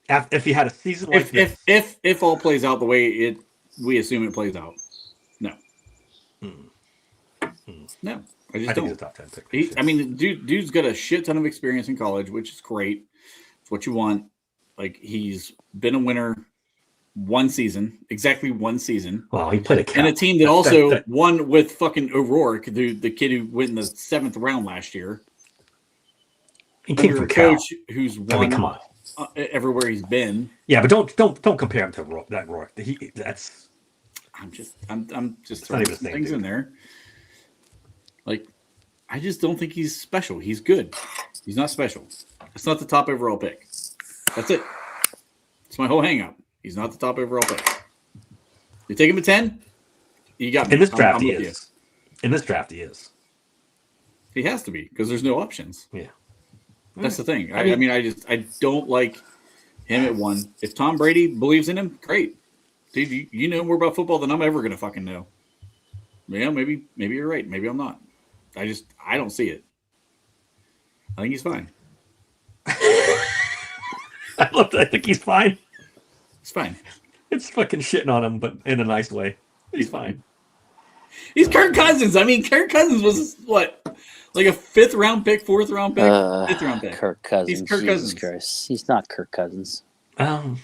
If he had a season like this. If all plays out the way we assume it plays out. No. No. I think don't. He's a top 10 pick. Dude's got a shit ton of experience in college, which is great. It's what you want. He's been a winner exactly one season. Wow, he played and a team that also won with fucking O'Rourke, the kid who went in the 7th round last year. He came from a coach who's won come on. Everywhere he's been. Yeah, but don't compare him to that Rourke. I'm just throwing things in there. Like, I just don't think he's special. He's good. He's not special. It's not the top overall pick. That's it. It's my whole hang up. He's not the top overall pick. You take him at 10, you got me. In this draft, I'm he with is. In this draft, he is. He has to be because there's no options. Yeah. That's the thing. I mean, I don't like him at 1. If Tom Brady believes in him, great. Dude, you know more about football than I'm ever going to fucking know. Yeah, maybe you're right. Maybe I'm not. I don't see it. I think he's fine. I think he's fine. It's fine. It's fucking shitting on him, but in a nice way. He's fine. He's Kirk Cousins. I mean, Kirk Cousins was what? Like a 5th round pick, 4th round pick, 5th round pick. Kirk Cousins. He's Kirk Jesus Cousins. Christ. He's not Kirk Cousins. I'm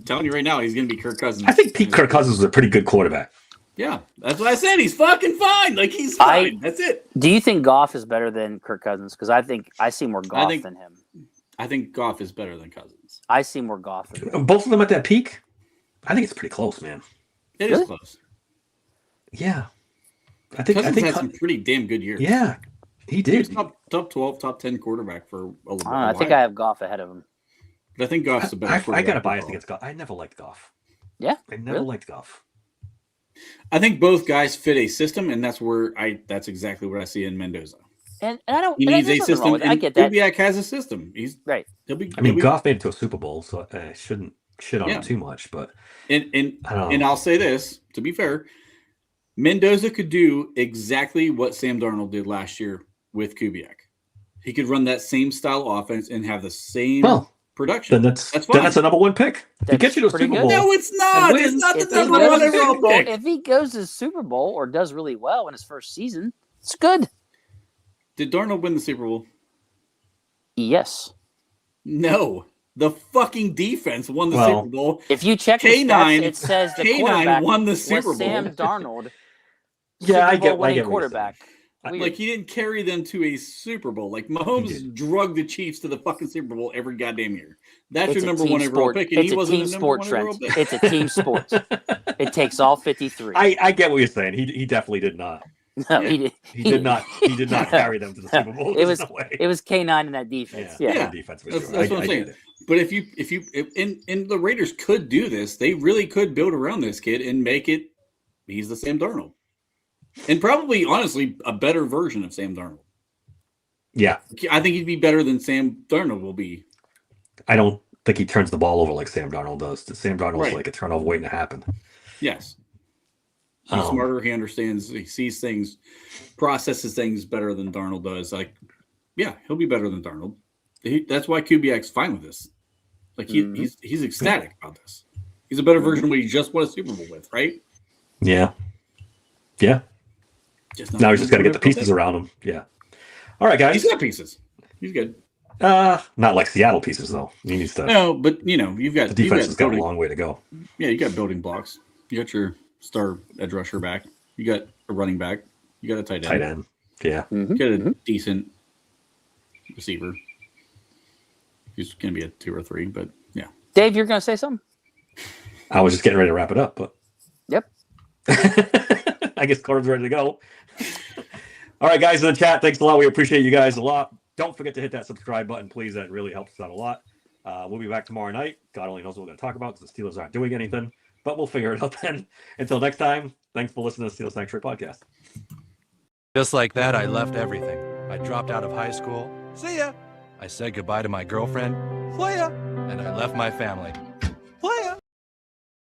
telling you right now, he's going to be Kirk Cousins. I think Pete Kirk Cousins was a pretty good quarterback. Yeah, that's what I said. He's fucking fine. Like, he's fine. That's it. Do you think Goff is better than Kirk Cousins? Because I think I see more Goff than him. I think Goff is better than Cousins. I see more Goff than him. Both of them at that peak? I think it's pretty close, man. It is close. Yeah. Cousins had some pretty damn good years. Yeah, he did. He was top 12, top 10 quarterback for a little while. I think I have Goff ahead of him. But I think Goff's the better quarterback. I got a bias against Goff. I never liked Goff. Yeah? I never liked Goff. I think both guys fit a system, and that's exactly what I see in Mendoza. And I don't. He needs a system. I get that. Kubiak has a system. He's right. Goff made it to a Super Bowl, so I shouldn't shit on him too much. But and I'll say this to be fair, Mendoza could do exactly what Sam Darnold did last year with Kubiak. He could run that same style offense and have the same production. Then that's fine. Then that's a number 1 pick. He gets you to a Super Bowl. No, it's not. It's not the number 1 overall pick. If he goes to the Super Bowl or does really well in his first season, it's good. Did Darnold win the Super Bowl? Yes. No. The fucking defense won the Super Bowl. If you check the stats, it says the quarterback won the Super Bowl. Sam Darnold. Yeah, I get quarterback. Like, he didn't carry them to a Super Bowl. Like, Mahomes drugged the Chiefs to the fucking Super Bowl every goddamn year. That's your number 1 overall pick, and he wasn't the number 1 overall pick. It's a team sport. It takes all 53. I get what you're saying. He definitely did not. No, he did not. He did not carry them to the Super Bowl. It was K9 in that defense. Yeah. Defense. That's what I'm saying. But if the Raiders could do this, they really could build around this kid and make it. He's the Sam Darnold, and probably honestly a better version of Sam Darnold. Yeah, I think he'd be better than Sam Darnold will be. I don't think he turns the ball over like Sam Darnold does. Sam Darnold's like a turnover waiting to happen. Yes. He's smarter. He understands. He sees things, processes things better than Darnold does. Like, yeah, he'll be better than Darnold. That's why Kubiak's fine with this. Like, he's ecstatic about this. He's a better version of what he just won a Super Bowl with, right? Yeah. Yeah. Now he's just got to get the pieces around him. Yeah. All right, guys. He's got pieces. He's good. Not like Seattle pieces, though. He needs to. No, but, you've got... The defense has got a long way to go. Yeah, you got building blocks. You got your star edge rusher back. You got a running back. You got a tight end. Tight end. Yeah. You got a decent receiver. He's going to be a 2 or 3, but yeah. Dave, you're going to say something? I was just getting ready to wrap it up, but. Yep. I guess Corbin's ready to go. All right, guys in the chat, thanks a lot. We appreciate you guys a lot. Don't forget to hit that subscribe button, please. That really helps us out a lot. We'll be back tomorrow night. God only knows what we're going to talk about because the Steelers aren't doing anything, but we'll figure it out then. Until next time, thanks for listening to the Steelers Sanctuary Podcast. Just like that, I left everything. I dropped out of high school. See ya! I said goodbye to my girlfriend. See ya! And I left my family.